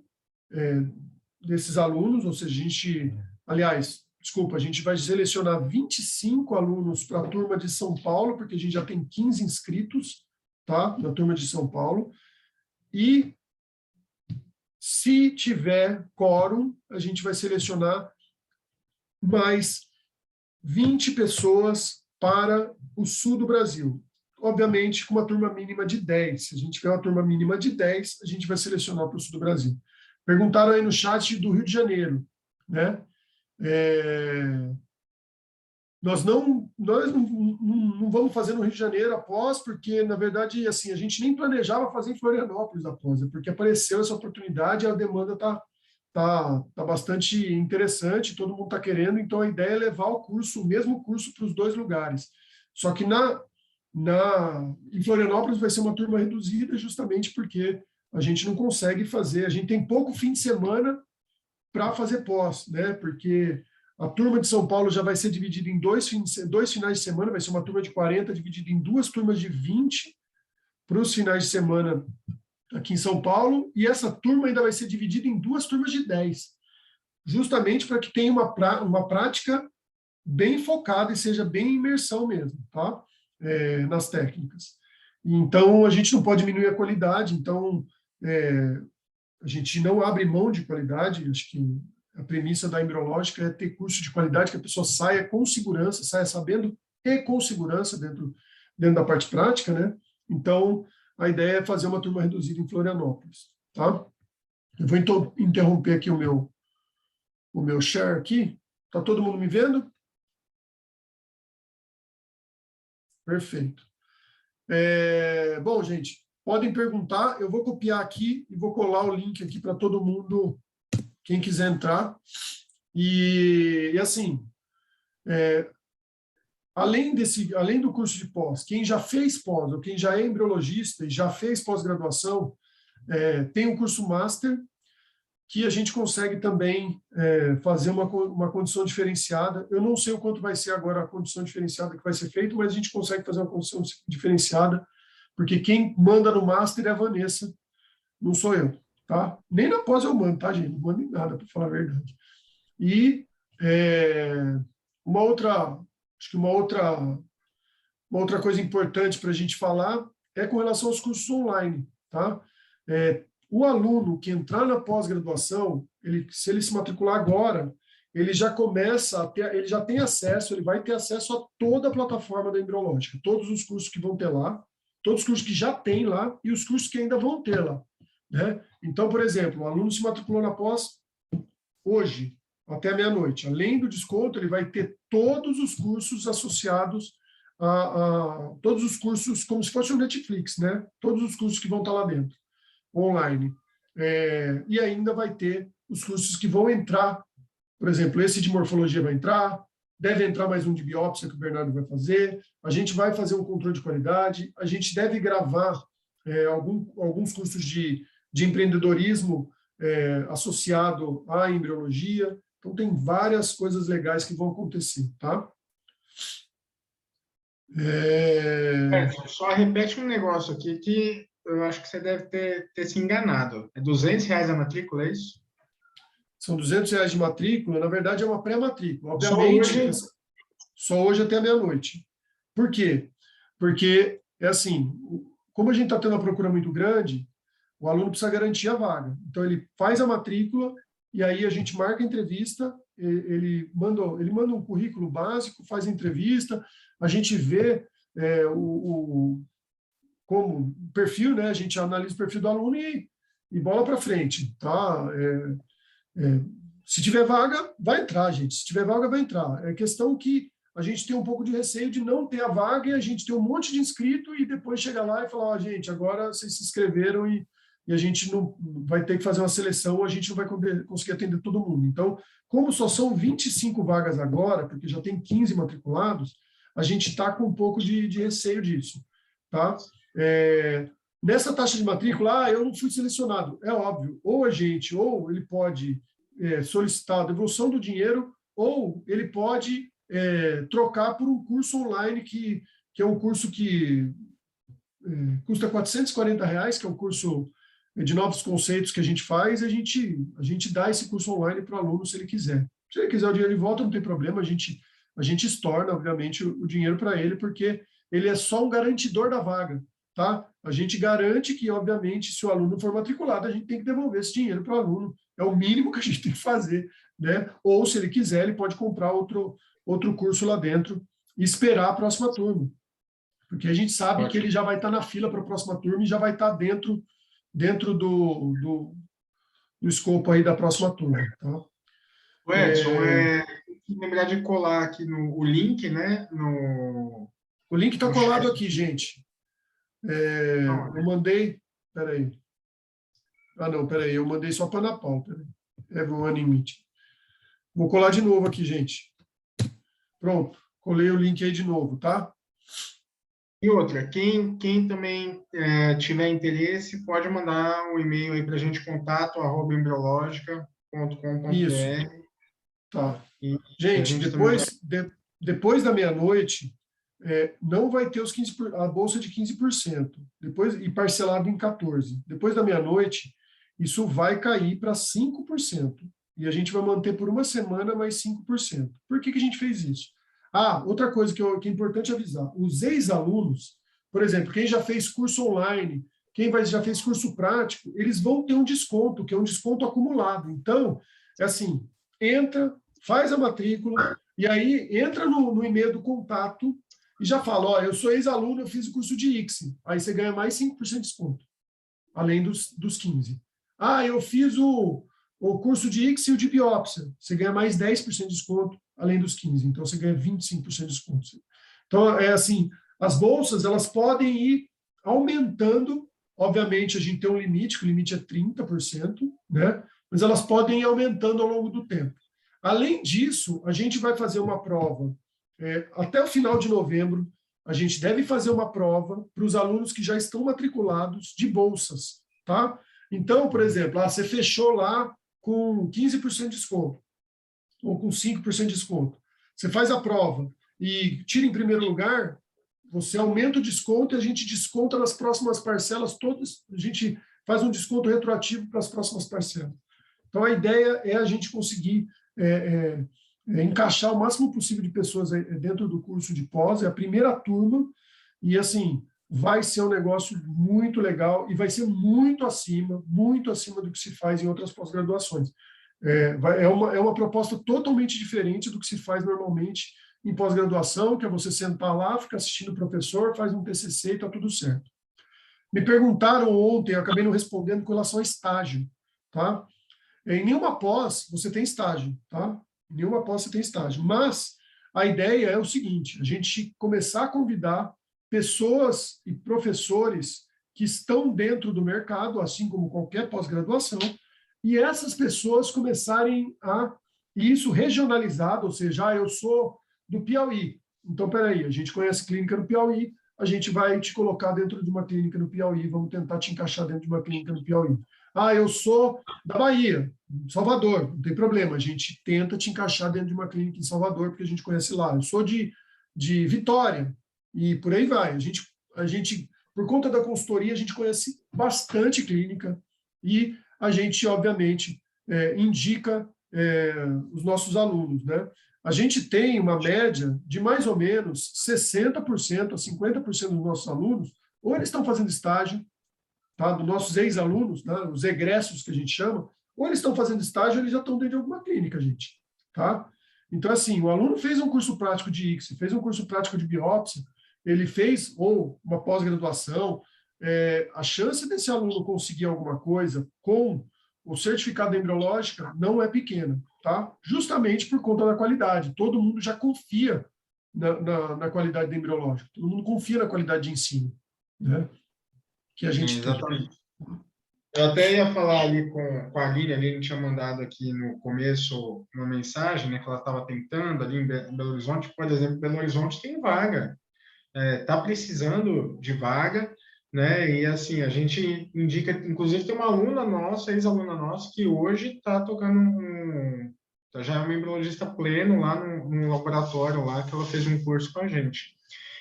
desses alunos, ou seja, a gente vai selecionar 25 alunos para a turma de São Paulo, porque a gente já tem 15 inscritos, tá? Na turma de São Paulo. E, se tiver quórum, a gente vai selecionar mais 20 pessoas para o sul do Brasil. Obviamente, com uma turma mínima de 10. Se a gente tiver uma turma mínima de 10, a gente vai selecionar para o sul do Brasil. Perguntaram aí no chat do Rio de Janeiro, né? Nós não vamos fazer no Rio de Janeiro após, porque, na verdade, assim, a gente nem planejava fazer em Florianópolis após, porque apareceu essa oportunidade e a demanda tá bastante interessante, todo mundo está querendo, então a ideia é levar o mesmo curso para os 2 lugares. Só que em Florianópolis vai ser uma turma reduzida, justamente porque a gente não consegue fazer, a gente tem pouco fim de semana para fazer pós, né? Porque a turma de São Paulo já vai ser dividida em 2 finais de semana, vai ser uma turma de 40 dividida em 2 turmas de 20 para os finais de semana aqui em São Paulo, e essa turma ainda vai ser dividida em 2 turmas de 10, justamente para que tenha uma prática bem focada e seja bem imersão mesmo, tá? Nas técnicas. Então, a gente não pode diminuir a qualidade, então, a gente não abre mão de qualidade. Acho que a premissa da Embriológica é ter curso de qualidade, que a pessoa saia com segurança, saia sabendo e com segurança dentro da parte prática, né? Então, a ideia é fazer uma turma reduzida em Florianópolis, tá? Eu vou então interromper aqui o meu share aqui. Tá todo mundo me vendo? Perfeito. Bom, gente, podem perguntar. Eu vou copiar aqui e vou colar o link aqui para todo mundo, quem quiser entrar. E assim, além do curso de pós, quem já fez pós, ou quem já é embriologista e já fez pós-graduação, tem um curso master, que a gente consegue também fazer uma condição diferenciada. Eu não sei o quanto vai ser agora a condição diferenciada que vai ser feita, mas a gente consegue fazer uma condição diferenciada, porque quem manda no master é a Vanessa, não sou eu, tá? Nem na pós eu mando, tá, gente? Não mando em nada, para falar a verdade. E acho que uma outra coisa importante para a gente falar é com relação aos cursos online, tá? O aluno que entrar na pós-graduação, se ele se matricular agora, ele já ele já tem acesso, ele vai ter acesso a toda a plataforma da Embriológica, todos os cursos que vão ter lá, todos os cursos que já tem lá e os cursos que ainda vão ter lá, né? Então, por exemplo, o aluno se matriculou na pós hoje, até meia-noite. Além do desconto, ele vai ter todos os cursos associados todos os cursos, como se fosse o Netflix, né? Todos os cursos que vão estar lá dentro, online. E ainda vai ter os cursos que vão entrar, por exemplo, esse de morfologia vai entrar, deve entrar mais um de biópsia que o Bernardo vai fazer, a gente vai fazer um controle de qualidade, a gente deve gravar alguns cursos de empreendedorismo associado à embriologia. Então, tem várias coisas legais que vão acontecer, tá? Só repete um negócio aqui que eu acho que você deve ter se enganado. É R$200 a matrícula, é isso? São R$200 de matrícula, na verdade é uma pré-matrícula. Obviamente, só hoje até meia-noite. Por quê? Porque, assim, como a gente está tendo uma procura muito grande, o aluno precisa garantir a vaga. Então, ele faz a matrícula e aí a gente marca a entrevista, ele manda um currículo básico, faz a entrevista, a gente vê como perfil, né? A gente analisa o perfil do aluno e bola para frente, tá? Se tiver vaga, vai entrar, gente. Se tiver vaga, vai entrar. É questão que a gente tem um pouco de receio de não ter a vaga e a gente ter um monte de inscrito e depois chegar lá e falar, gente, agora vocês se inscreveram e a gente não vai ter que fazer uma seleção, a gente não vai conseguir atender todo mundo. Então, como só são 25 vagas agora, porque já tem 15 matriculados, a gente está com um pouco de receio disso, tá? Nessa taxa de matrícula, eu não fui selecionado. É óbvio, ou ele pode solicitar a devolução do dinheiro, ou ele pode trocar por um curso online, que é um curso que custa R$ 440, que é um curso de novos conceitos que a gente faz, a gente dá esse curso online para o aluno se ele quiser. Se ele quiser o dinheiro de volta, não tem problema, a gente estorna, obviamente, o dinheiro para ele, porque ele é só um garantidor da vaga, tá? A gente garante que, obviamente, se o aluno for matriculado, a gente tem que devolver esse dinheiro para o aluno, é o mínimo que a gente tem que fazer, né? Ou, se ele quiser, ele pode comprar outro curso lá dentro e esperar a próxima turma, porque a gente sabe que ele já vai estar na fila para a próxima turma e já vai estar dentro do escopo aí da próxima turma. Tá? O Edson, lembrar de colar aqui o link, né? O link está colado aqui, gente. Eu mandei... Peraí. Peraí. Eu mandei só para a Ana Paula. Everyone in meeting. Vou colar de novo aqui, gente. Pronto. Colei o link aí de novo, tá? E outra, quem também tiver interesse, pode mandar um e-mail aí para a gente, contato@embriologica.com.br. Isso. Tá. Gente, depois da meia-noite, não vai ter a bolsa de 15%, e parcelado em 14%. Depois da meia-noite, isso vai cair para 5%. E a gente vai manter por uma semana mais 5%. Por que a gente fez isso? Outra coisa que é importante avisar. Os ex-alunos, por exemplo, quem já fez curso online, já fez curso prático, eles vão ter um desconto, que é um desconto acumulado. Então, entra, faz a matrícula, e aí entra no e-mail do contato e já fala, eu sou ex-aluno, eu fiz o curso de ICSI. Aí você ganha mais 5% de desconto, além dos 15%. Eu fiz o curso de ICSI e o de biópsia. Você ganha mais 10% de desconto, além dos 15%. Então, você ganha 25% de desconto. Então, as bolsas, elas podem ir aumentando. Obviamente, a gente tem um limite, que o limite é 30%, né? Mas elas podem ir aumentando ao longo do tempo. Além disso, a gente vai fazer uma prova. Até o final de novembro, a gente deve fazer uma prova para os alunos que já estão matriculados de bolsas, tá? Então, por exemplo, você fechou lá com 15% de desconto, ou com 5% de desconto. Você faz a prova e tira em primeiro lugar, você aumenta o desconto e a gente desconta nas próximas parcelas todas, a gente faz um desconto retroativo para as próximas parcelas. Então, a ideia é a gente conseguir encaixar o máximo possível de pessoas dentro do curso de pós, é a primeira turma, e vai ser um negócio muito legal e vai ser muito acima do que se faz em outras pós-graduações. É uma proposta totalmente diferente do que se faz normalmente em pós-graduação, que é você sentar lá, ficar assistindo o professor, faz um TCC e está tudo certo. Me perguntaram ontem, eu acabei não respondendo com relação a estágio, tá? Em nenhuma pós você tem estágio, tá? Em nenhuma pós você tem estágio, mas a ideia é o seguinte, a gente começar a convidar pessoas e professores que estão dentro do mercado, assim como qualquer pós-graduação, e essas pessoas começarem isso regionalizado, ou seja, eu sou do Piauí, então, peraí, a gente conhece clínica no Piauí, a gente vai te colocar dentro de uma clínica no Piauí, vamos tentar te encaixar dentro de uma clínica no Piauí. Eu sou da Bahia, Salvador, não tem problema, a gente tenta te encaixar dentro de uma clínica em Salvador, porque a gente conhece lá. Eu sou de Vitória, e por aí vai. A gente, por conta da consultoria, a gente conhece bastante clínica e a gente, obviamente, indica os nossos alunos, né? A gente tem uma média de mais ou menos 60% a 50% dos nossos alunos, ou eles estão fazendo estágio, tá? Dos nossos ex-alunos, né? Os egressos que a gente chama, ou eles estão fazendo estágio, ou eles já estão dentro de alguma clínica, gente, tá? Então, o aluno fez um curso prático de ICSI, fez um curso prático de biópsia, ele fez ou uma pós-graduação, a chance desse aluno conseguir alguma coisa com o certificado da embriológica não é pequena, tá? Justamente por conta da qualidade. Todo mundo já confia na qualidade da embriológica, todo mundo confia na qualidade de ensino, né? Que a gente tem. Exatamente. Eu até ia falar ali com a Aline, a Aline tinha mandado aqui no começo uma mensagem, né, que ela estava tentando ali em Belo Horizonte. Por exemplo, Belo Horizonte tem vaga, está precisando de vaga, né? E assim, a gente indica, inclusive tem uma aluna nossa, ex-aluna nossa, que hoje está tocando já é uma embriologista pleno lá no laboratório lá, que ela fez um curso com a gente.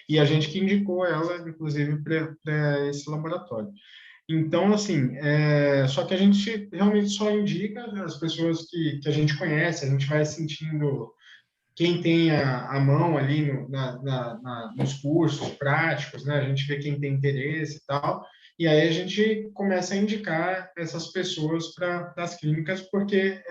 E a gente que indicou ela, inclusive, para esse laboratório. Então, assim, só que a gente realmente só indica as pessoas que a gente conhece, a gente vai sentindo quem tem a mão ali nos cursos práticos, né? A gente vê quem tem interesse e tal, e aí a gente começa a indicar essas pessoas para as clínicas, porque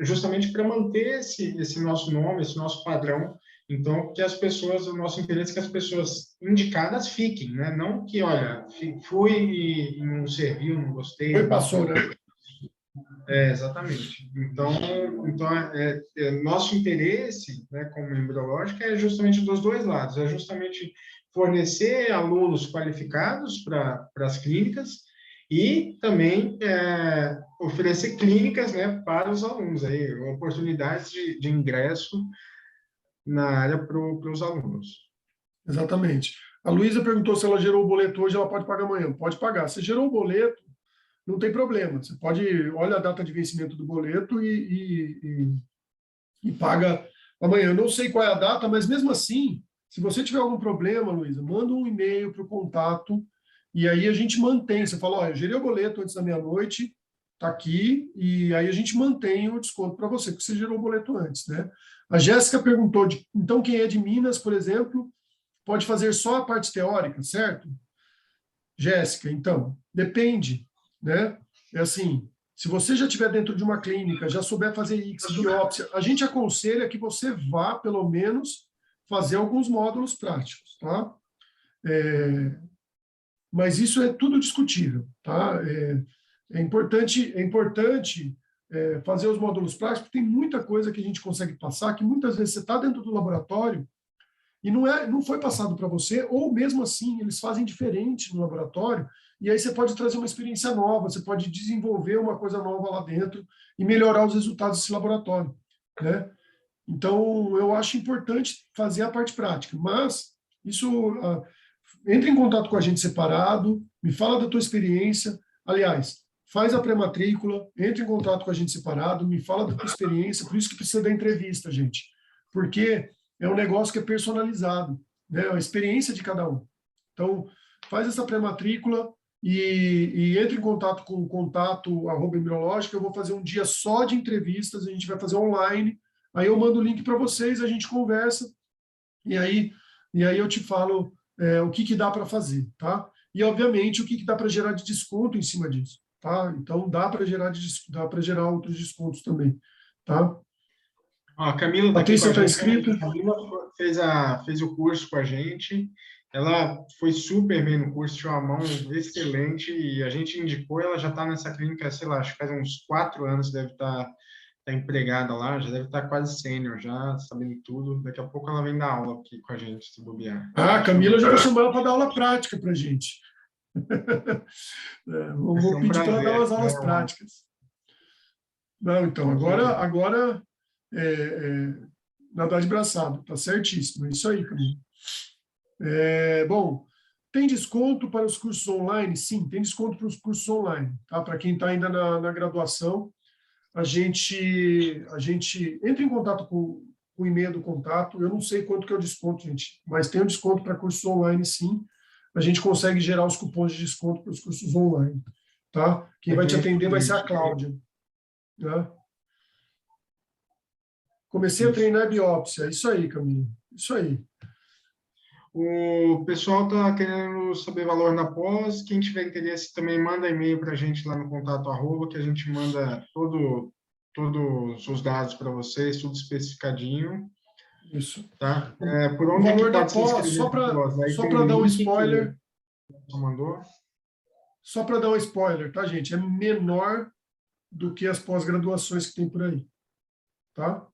justamente para manter esse nosso nome, esse nosso padrão. Então, que as pessoas, o nosso interesse é que as pessoas indicadas fiquem, né? Não que, olha, fui e não serviu, não gostei, Foi, não deu passou, certo. né? Exatamente. Então nosso interesse, né, como embriológica, é justamente dos dois lados, é justamente fornecer alunos qualificados para as clínicas e também oferecer clínicas, né, para os alunos, aí, oportunidades de ingresso na área para os alunos. Exatamente. A Luísa perguntou se ela gerou o boleto hoje, ela pode pagar amanhã. Pode pagar. Se gerou o boleto, não tem problema. Você pode, olha a data de vencimento do boleto e paga amanhã. Eu não sei qual é a data, mas mesmo assim, se você tiver algum problema, Luísa, manda um e-mail para o contato e aí a gente mantém. Você fala, olha, eu gerei o boleto antes da meia-noite, está aqui, e aí a gente mantém o desconto para você, porque você gerou o boleto antes, né? A Jéssica perguntou, então quem é de Minas, por exemplo, pode fazer só a parte teórica, certo? Jéssica, então, depende, né? É assim, se você já estiver dentro de uma clínica, já souber fazer X, biópsia, a gente aconselha que você vá, pelo menos, fazer alguns módulos práticos, tá? Mas isso é tudo discutível, tá? É importante fazer os módulos práticos, porque tem muita coisa que a gente consegue passar, que muitas vezes você está dentro do laboratório e não foi passado para você, ou mesmo assim, eles fazem diferente no laboratório, e aí você pode trazer uma experiência nova, você pode desenvolver uma coisa nova lá dentro e melhorar os resultados desse laboratório, né? Então, eu acho importante fazer a parte prática, mas isso, entre em contato com a gente separado, me fala da tua experiência, aliás, faz a pré-matrícula, entre em contato com a gente separado, me fala da tua experiência, por isso que precisa da entrevista, gente, porque é um negócio que é personalizado, né? É a experiência de cada um. Então, faz essa pré-matrícula e entre em contato com o contato@embriológica. Eu vou fazer um dia só de entrevistas, a gente vai fazer online. Aí eu mando o link para vocês, a gente conversa e aí eu te falo o que dá para fazer, tá? E obviamente o que dá para gerar de desconto em cima disso, tá? Então dá para gerar outros descontos também, tá? A Camila está aqui com Patrícia a está gente. inscrita? A Camila fez o curso com a gente. Ela foi super bem no curso, tinha uma mão excelente e a gente indicou. Ela já está nessa clínica, sei lá, acho que faz uns 4 anos, deve estar empregada lá, já deve estar quase sênior, já sabendo tudo. Daqui a pouco ela vem dar aula aqui com a gente, se bobear. Ah, Camila, eu já vou chamar ela para dar aula prática para a gente. Vai ser Vou um pedir para ela dar prazer. umas aulas práticas. Não, então, agora nadar de braçada, tá certíssimo, é isso aí, Camila. Bom, tem desconto para os cursos online? Sim, tem desconto para os cursos online, tá? Para quem está ainda na graduação, a gente entra em contato com o e-mail do contato. Eu não sei quanto que é o desconto, gente, mas tem um desconto para cursos online, sim. A gente consegue gerar os cupons de desconto para os cursos online, tá? Quem vai te atender vai ser a Cláudia, né? Comecei a treinar biópsia. Isso aí, Camilo. Isso aí. O pessoal está querendo saber valor na pós. Quem tiver interesse também manda e-mail para a gente lá no contato @, que a gente manda todos os dados para vocês, tudo especificadinho. Isso. Tá? Por O onde é que valor da pode se pós, inscrever? Aí só tem para o dar um link que spoiler, você mandou. só para dar um spoiler, tá, gente? É menor do que as pós-graduações que tem por aí, tá?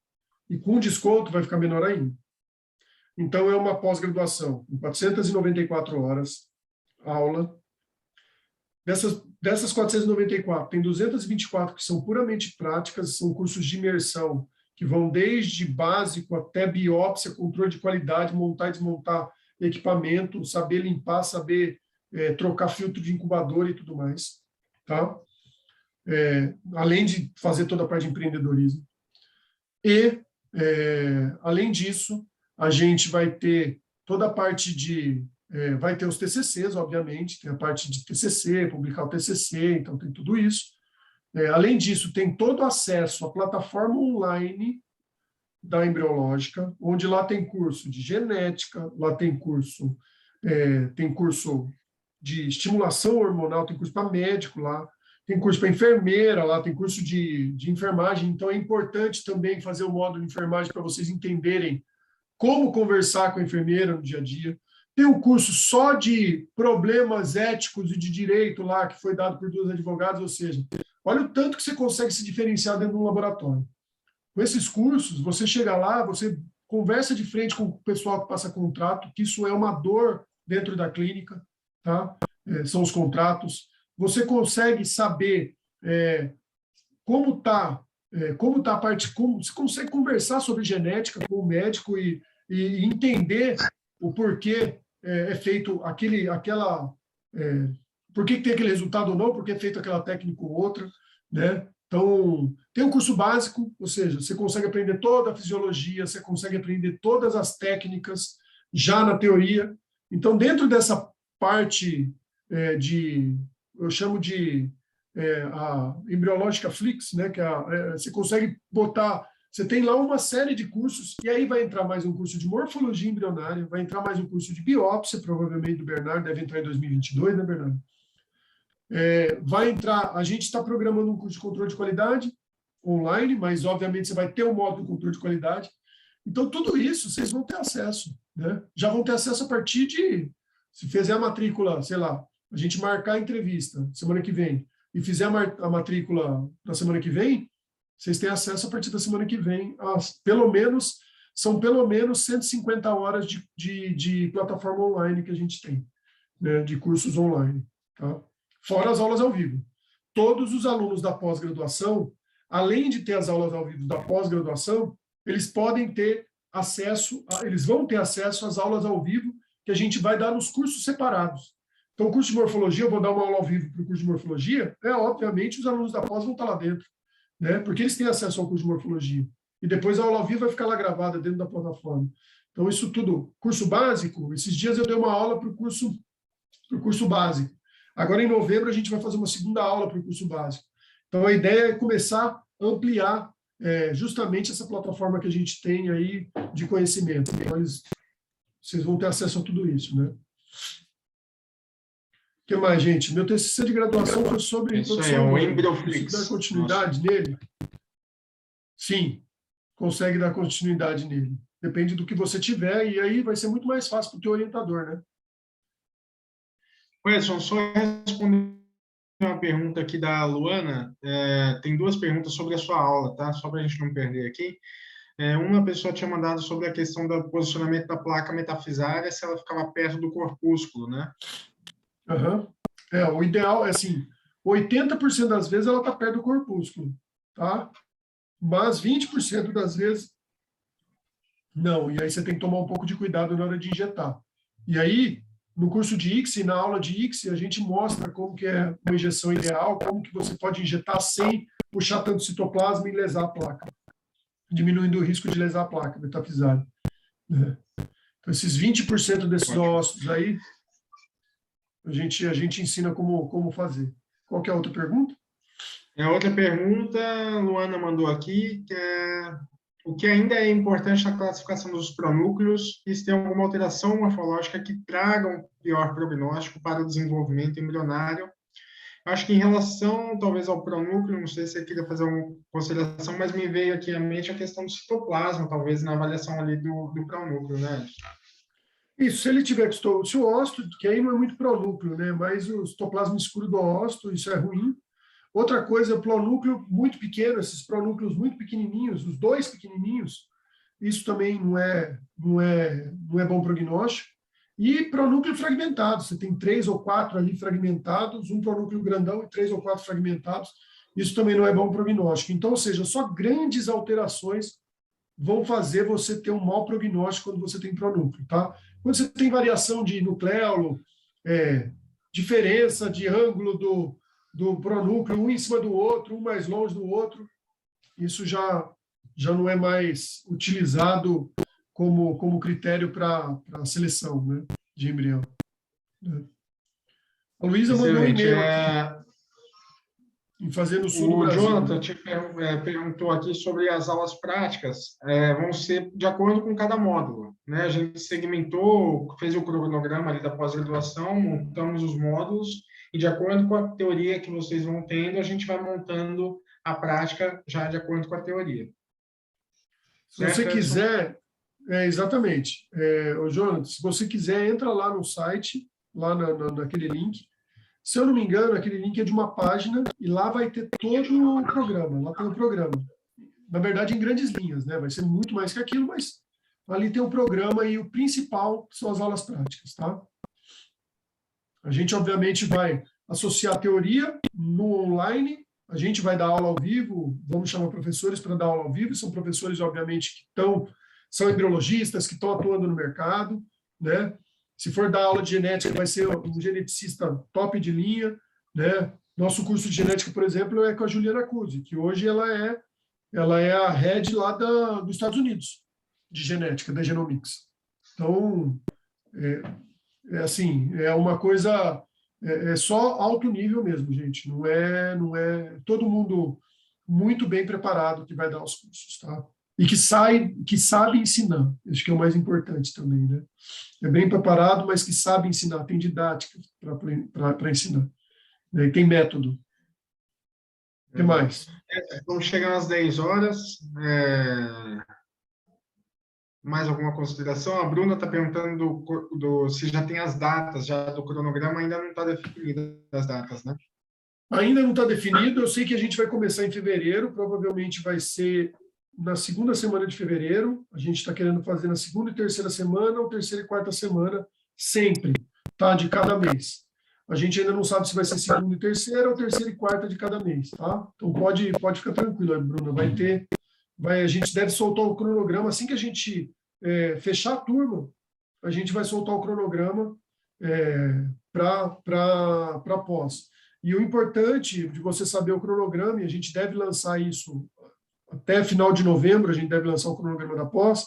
E com desconto vai ficar menor ainda. Então, é uma pós-graduação em 494 horas, aula. Dessas 494, tem 224 que são puramente práticas, são cursos de imersão, que vão desde básico até biópsia, controle de qualidade, montar e desmontar equipamento, saber limpar, saber trocar filtro de incubador e tudo mais. Tá? Além de fazer toda a parte de empreendedorismo. E, além disso, a gente vai ter toda a parte de... vai ter os TCCs, obviamente, tem a parte de TCC, publicar o TCC, então tem tudo isso. Além disso, tem todo acesso à plataforma online da Embriológica, onde lá tem curso de genética, lá tem curso de estimulação hormonal, tem curso para médico lá, tem curso para enfermeira lá, tem curso de enfermagem, então é importante também fazer o módulo de enfermagem para vocês entenderem como conversar com a enfermeira no dia a dia. Tem um curso só de problemas éticos e de direito lá, que foi dado por 2 advogados, ou seja, olha o tanto que você consegue se diferenciar dentro de um laboratório. Com esses cursos, você chega lá, você conversa de frente com o pessoal que passa contrato, que isso é uma dor dentro da clínica, tá? São os contratos. Você consegue saber como está a parte, você consegue conversar sobre genética com o médico e entender o porquê é feito por que tem aquele resultado ou não, por que é feito aquela técnica ou outra, né? Então, tem um curso básico, ou seja, você consegue aprender toda a fisiologia, você consegue aprender todas as técnicas já na teoria. Então, dentro dessa parte eu chamo de a embriológica Flix, né, que você consegue botar, você tem lá uma série de cursos, e aí vai entrar mais um curso de morfologia embrionária, vai entrar mais um curso de biópsia, provavelmente do Bernardo, deve entrar em 2022, né, Bernardo? Vai entrar, a gente está programando um curso de controle de qualidade online, mas obviamente você vai ter um módulo de controle de qualidade. Então, tudo isso vocês vão ter acesso, né? Já vão ter acesso a partir de, se fizer a matrícula, sei lá, a gente marcar a entrevista semana que vem e fizer a matrícula na semana que vem, vocês têm acesso a partir da semana que vem, são pelo menos 150 horas de plataforma online que a gente tem, né? De cursos online, tá? Fora as aulas ao vivo. Todos os alunos da pós-graduação, além de ter as aulas ao vivo da pós-graduação, eles podem ter acesso, eles vão ter acesso às aulas ao vivo que a gente vai dar nos cursos separados. Então, o curso de morfologia, eu vou dar uma aula ao vivo para o curso de morfologia, obviamente os alunos da pós vão estar lá dentro, né? Porque eles têm acesso ao curso de morfologia. E depois a aula ao vivo vai ficar lá gravada dentro da plataforma. Então, isso tudo, curso básico, esses dias eu dei uma aula para o curso básico. Agora, em novembro, a gente vai fazer uma segunda aula para o curso básico. Então, a ideia é começar a ampliar justamente essa plataforma que a gente tem aí de conhecimento. Então, vocês vão ter acesso a tudo isso, né? O que mais, gente? Meu TCC de graduação foi sobre... Isso aí, é o Embrioflix. Dar continuidade nele? Sim, consegue dar continuidade nele. Depende do que você tiver, e aí vai ser muito mais fácil para o teu orientador, né? Edson, só responder uma pergunta aqui da Luana. Tem 2 perguntas sobre a sua aula, tá? Só para a gente não perder aqui. Uma pessoa tinha mandado sobre a questão do posicionamento da placa metafisária, se ela ficava perto do corpúsculo, né? Uhum. O ideal é assim, 80% das vezes ela está perto do corpúsculo, tá? Mas 20% das vezes não. E aí você tem que tomar um pouco de cuidado na hora de injetar. E aí, no curso de ICSI, na aula de ICSI, a gente mostra como que é uma injeção ideal, como que você pode injetar sem puxar tanto citoplasma e lesar a placa, diminuindo o risco de lesar a placa metafisária. Então, esses 20% desses ossos aí, a gente ensina como fazer. Qual que é a outra pergunta? A outra pergunta, a Luana mandou aqui, que é o que ainda é importante na classificação dos pronúcleos e se tem alguma alteração morfológica que traga um pior prognóstico para o desenvolvimento embrionário Acho que em relação, talvez, ao pronúcleo, não sei se você queria fazer uma consideração, mas me veio aqui à mente a questão do citoplasma, talvez, na avaliação ali do pronúcleo, né? Isso, se ele tiver se o ócito, que aí não é muito pronúcleo, né? Mas o citoplasma escuro do ócito, isso é ruim. Outra coisa, o pronúcleo muito pequeno, esses pronúcleos muito pequenininhos, os dois pequenininhos, isso também não é bom prognóstico. E pronúcleo fragmentado, você tem 3 ou 4 ali fragmentados, um pronúcleo grandão e 3 ou 4 fragmentados, isso também não é bom prognóstico. Então, ou seja, só grandes alterações vão fazer você ter um mau prognóstico quando você tem pronúcleo, tá? Quando você tem variação de nucleolo, diferença de ângulo do pronúcleo, um em cima do outro, um mais longe do outro, isso já não é mais utilizado como critério para a seleção, né, de embrião. A Luísa mandou um Excelente. e-mail aqui, em fazer no sul do O Brasil. Jonathan perguntou aqui sobre as aulas práticas, vão ser de acordo com cada módulo, né? A gente segmentou, fez o cronograma ali da pós-graduação, montamos os módulos e de acordo com a teoria que vocês vão tendo, a gente vai montando a prática já de acordo com a teoria. Se você quiser, exatamente. Jonathan, se você quiser, entra lá no site, lá naquele link. Se eu não me engano, aquele link é de uma página e lá vai ter todo o programa. Lá tem o programa. Na verdade, em grandes linhas, né? Vai ser muito mais que aquilo, mas ali tem o programa e o principal são as aulas práticas, tá? A gente, obviamente, vai associar a teoria no online, a gente vai dar aula ao vivo, vamos chamar professores para dar aula ao vivo, são professores, obviamente, são embriologistas, que estão atuando no mercado, né? Se for dar aula de genética, vai ser um geneticista top de linha, né? Nosso curso de genética, por exemplo, é com a Juliana Cusi, que hoje ela é a head lá dos Estados Unidos, de genética, da Genomics. Então, assim, é uma coisa, é só alto nível mesmo, gente. Não é todo mundo muito bem preparado que vai dar os cursos, tá? E que sabe ensinar. Acho que é o mais importante também, né? É bem preparado, mas que sabe ensinar, tem didática para ensinar. Né? E tem método. O que mais? Vamos chegar às 10 horas. Mais alguma consideração? A Bruna está perguntando se já tem as datas já do cronograma, ainda não está definida as datas, né? Ainda não está definido, eu sei que a gente vai começar em fevereiro, provavelmente vai ser na segunda semana de fevereiro, a gente está querendo fazer na segunda e terceira semana, ou terceira e quarta semana, sempre, tá? De cada mês. A gente ainda não sabe se vai ser segunda e terceira, ou terceira e quarta de cada mês, tá? Então pode ficar tranquilo, Bruna, a gente deve soltar o cronograma, assim que a gente fechar a turma, a gente vai soltar o cronograma para pós. E o importante de você saber o cronograma, e a gente deve lançar isso até final de novembro, a gente deve lançar o cronograma da pós.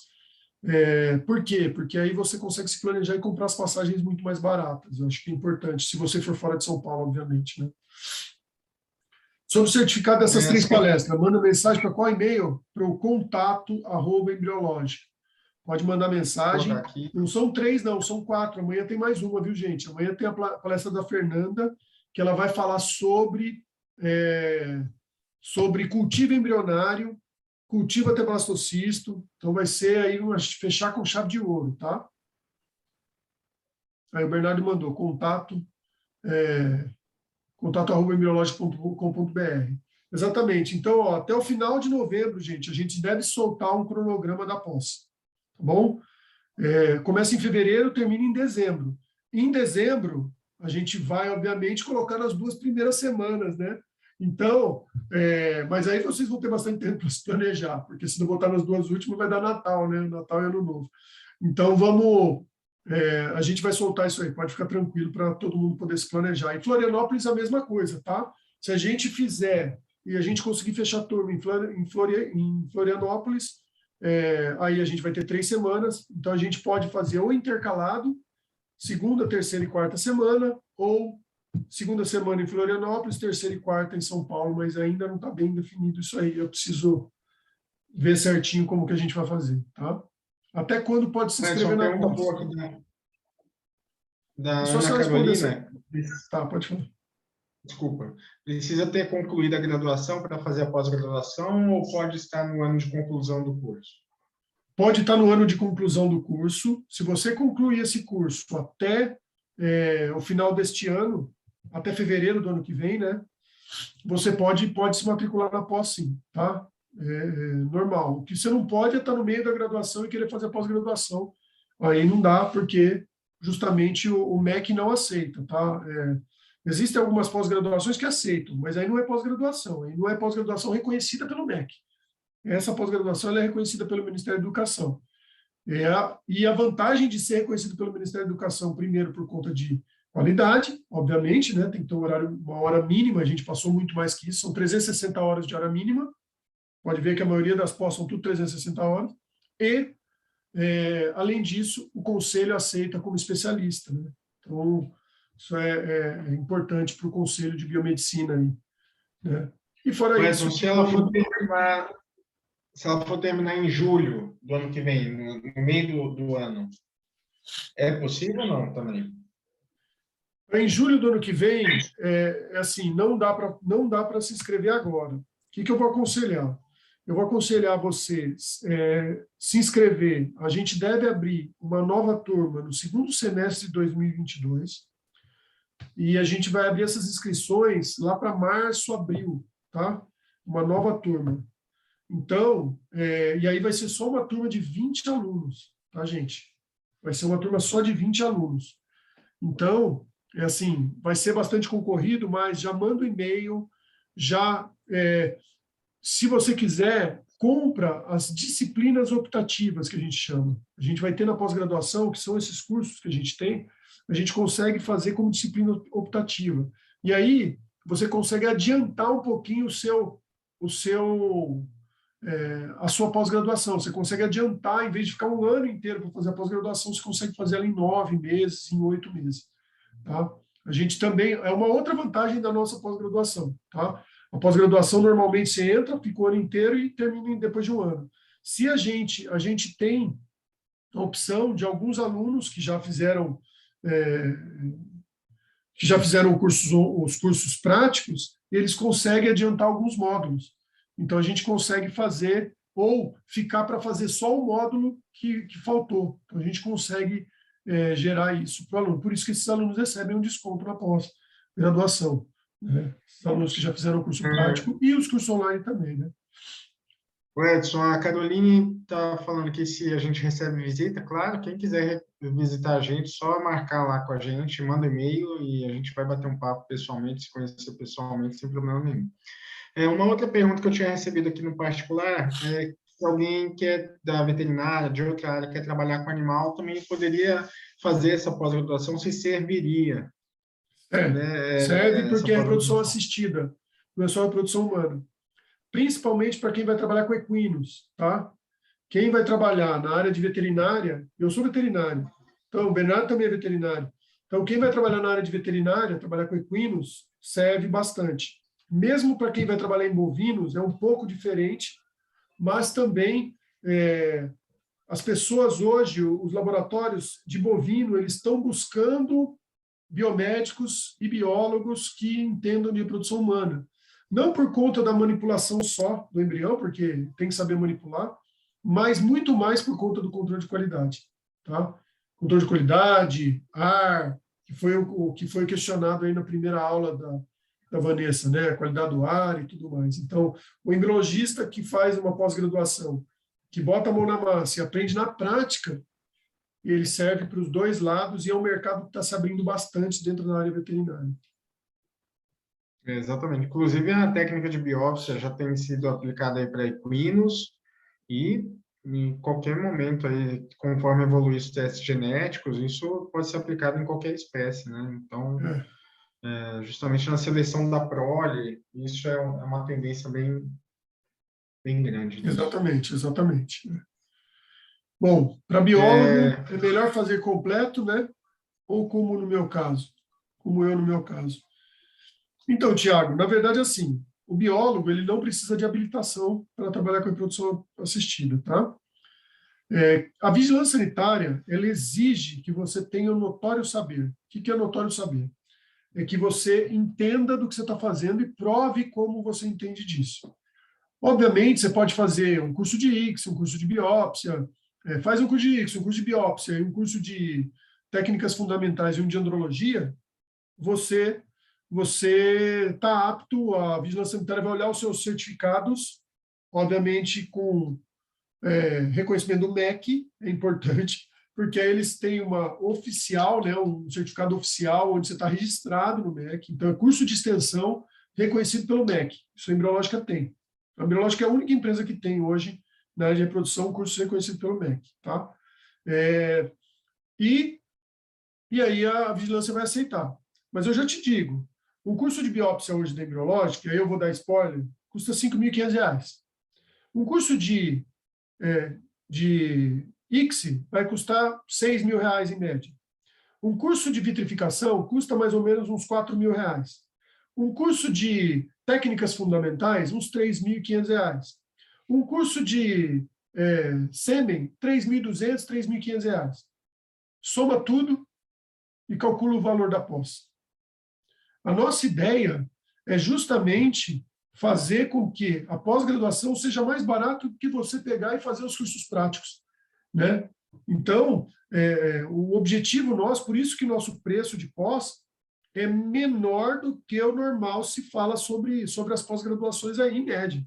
Por quê? Porque aí você consegue se planejar e comprar as passagens muito mais baratas. Eu acho que é importante, se você for fora de São Paulo, obviamente, né? Sobre o certificado dessas 3 palestras, manda mensagem para qual e-mail? Para o contato@embriológica. Pode mandar mensagem. Não são 3, não, são 4. Amanhã tem mais uma, viu, gente? Amanhã tem a palestra da Fernanda, que ela vai falar sobre cultivo embrionário, cultivo até blastocisto. Então, vai ser aí fechar com chave de ouro, tá? Aí o Bernardo mandou contato@embriologica.com.br. Exatamente. Então, até o final de novembro, gente, a gente deve soltar um cronograma da pós. Tá bom? Começa em fevereiro, termina em dezembro. Em dezembro, a gente vai, obviamente, colocar nas 2 primeiras semanas, né? Então, mas aí vocês vão ter bastante tempo para se planejar, porque se não botar nas 2 últimas, vai dar Natal, né? Natal e Ano Novo. Então, a gente vai soltar isso aí, pode ficar tranquilo para todo mundo poder se planejar. Em Florianópolis, a mesma coisa, tá? Se a gente fizer e a gente conseguir fechar a turma em Florianópolis, aí a gente vai ter 3 semanas, então a gente pode fazer ou intercalado, segunda, terceira e quarta semana, ou segunda semana em Florianópolis, terceira e quarta em São Paulo, mas ainda não está bem definido isso aí, eu preciso ver certinho como que a gente vai fazer, tá? Até quando pode se inscrever na pós? Da Só se Ana ela responder Carolina. Tá, pode falar. Desculpa, precisa ter concluído a graduação para fazer a pós-graduação ou pode estar no ano de conclusão do curso? Pode estar no ano de conclusão do curso. Se você concluir esse curso até o final deste ano, até fevereiro do ano que vem, né? Você pode se matricular na pós, sim, tá? Normal. O que você não pode é estar no meio da graduação e querer fazer a pós-graduação. Aí não dá, porque justamente o MEC não aceita, tá? Existem algumas pós-graduações que aceitam, mas aí não é pós-graduação, aí não é pós-graduação reconhecida pelo MEC. Essa pós-graduação ela é reconhecida pelo Ministério da Educação. E a vantagem de ser reconhecido pelo Ministério da Educação, primeiro, por conta de qualidade, obviamente, né? Tem que ter um horário, uma hora mínima, a gente passou muito mais que isso, são 360 horas de hora mínima, pode ver que a maioria das pós são tudo 360 horas, e, além disso, o conselho aceita como especialista, né? Então, isso é importante para o conselho de biomedicina aí, né? E fora Mas isso, se ela for terminar em julho do ano que vem, no meio do ano, é possível ou não também? em julho do ano que vem, assim, não dá para se inscrever agora. O que eu vou aconselhar? Eu vou aconselhar você se inscrever. A gente deve abrir uma nova turma no segundo semestre de 2022 e a gente vai abrir essas inscrições lá para março, abril, tá? Uma nova turma. Então, e aí vai ser só uma turma de 20 alunos, tá, gente? Vai ser uma turma só de 20 alunos. Então, assim, vai ser bastante concorrido, mas já manda o e-mail, já, se você quiser, compra as disciplinas optativas que a gente chama. A gente vai ter na pós-graduação, que são esses cursos que a gente tem, a gente consegue fazer como disciplina optativa. E aí, você consegue adiantar um pouquinho a sua pós-graduação. Você consegue adiantar, em vez de ficar um ano inteiro para fazer a pós-graduação, você consegue fazer ela em 9 meses, em 8 meses. Tá? A gente também, é uma outra vantagem da nossa pós-graduação. Tá? A pós-graduação, normalmente, você entra, fica o ano inteiro e termina depois de um ano. Se a gente tem a opção de alguns alunos que já fizeram os cursos práticos, eles conseguem adiantar alguns módulos. Então, a gente consegue fazer ou ficar para fazer só o módulo que faltou. Então, a gente consegue gerar isso para o aluno. Por isso que esses alunos recebem um desconto na pós-graduação. Né? Os alunos que já fizeram o curso prático e os cursos online também. Né? O Edson, a Caroline está falando que se a gente recebe visita, claro, quem quiser visitar a gente, só marcar lá com a gente, manda e-mail e a gente vai bater um papo pessoalmente, se conhecer pessoalmente, sem problema nenhum. Uma outra pergunta que eu tinha recebido aqui no particular é se alguém que é da veterinária, de outra área, quer trabalhar com animal, também poderia fazer essa pós-graduação, se serviria. Serve porque é reprodução assistida, não é só reprodução humana. Principalmente para quem vai trabalhar com equinos, tá? Quem vai trabalhar na área de veterinária, eu sou veterinário, então o Bernardo também é veterinário. Então, quem vai trabalhar na área de veterinária, trabalhar com equinos, serve bastante. Mesmo para quem vai trabalhar em bovinos, é um pouco diferente, mas também as pessoas hoje, os laboratórios de bovino, eles estão buscando biomédicos e biólogos que entendam de reprodução humana. Não por conta da manipulação só do embrião, porque tem que saber manipular, mas muito mais por conta do controle de qualidade. Tá? Controle de qualidade, ar, que foi o que foi questionado aí na primeira aula da Vanessa, né? A qualidade do ar e tudo mais. Então, o embriologista que faz uma pós-graduação, que bota a mão na massa e aprende na prática, ele serve para os dois lados e é um mercado que está se abrindo bastante dentro da área veterinária. Exatamente. Inclusive, a técnica de biópsia já tem sido aplicada aí para equinos e em qualquer momento, aí, conforme evoluir os testes genéticos, isso pode ser aplicado em qualquer espécie, né? Então, justamente na seleção da prole, isso é uma tendência bem grande. Exatamente, exatamente. Bom, para biólogo, é melhor fazer completo, né? Ou como no meu caso, como eu no meu caso. Então, Tiago, na verdade, assim, o biólogo ele não precisa de habilitação para trabalhar com reprodução assistida, tá? A vigilância sanitária, ela exige que você tenha um notório saber. O que é notório saber? é que você entenda do que você está fazendo e prove como você entende disso. Obviamente, você pode fazer um curso de X, um curso de biópsia, faz um curso de X, um curso de biópsia e um curso de técnicas fundamentais e um de andrologia, você está apto, a vigilância sanitária vai olhar os seus certificados, obviamente com reconhecimento do MEC, é importante, porque aí eles têm uma oficial, né, um certificado oficial, onde você está registrado no MEC, então é curso de extensão reconhecido pelo MEC, isso a Embriológica tem. A Embriológica é a única empresa que tem hoje, na área de reprodução, curso reconhecido pelo MEC. Tá? E aí a vigilância vai aceitar. Mas eu já te digo, um curso de biópsia hoje da Embriológica, aí eu vou dar spoiler, custa R$ 5.500. Um curso de ICSI vai custar R$ 6.000 em média. Um curso de vitrificação custa mais ou menos uns R$ 4.000. Um curso de técnicas fundamentais, uns R$ 3.500. Um curso de sêmen, R$ 3.200, R$ 3.500. Soma tudo e calcula o valor da pós. A nossa ideia é justamente fazer com que a pós-graduação seja mais barato do que você pegar e fazer os cursos práticos, né? Então, o objetivo nosso, por isso que nosso preço de pós é menor do que o normal se fala sobre as pós-graduações aí, em média,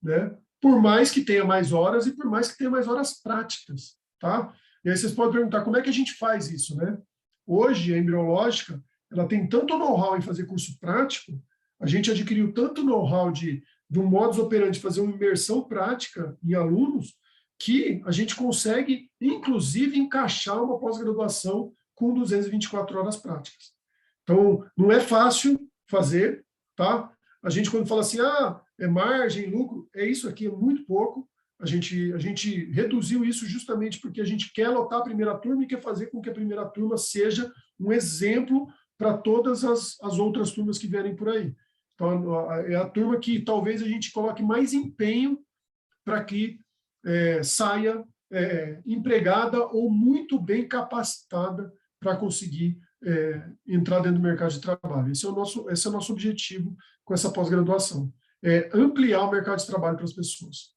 né? Por mais que tenha mais horas e por mais que tenha mais horas práticas, tá? E aí vocês podem perguntar, como é que a gente faz isso, né? Hoje, a Embriológica, ela tem tanto know-how em fazer curso prático, a gente adquiriu tanto know-how de um modus operandi, fazer uma imersão prática em alunos, que a gente consegue, inclusive, encaixar uma pós-graduação com 224 horas práticas. Então, não é fácil fazer, tá? A gente, quando fala assim, é margem, lucro, é isso aqui, é muito pouco. A gente reduziu isso justamente porque a gente quer lotar a primeira turma e quer fazer com que a primeira turma seja um exemplo para todas as outras turmas que vierem por aí. Então, é a turma que talvez a gente coloque mais empenho para que saia empregada ou muito bem capacitada para conseguir entrar dentro do mercado de trabalho. Esse é o nosso objetivo com essa pós-graduação, ampliar o mercado de trabalho para as pessoas.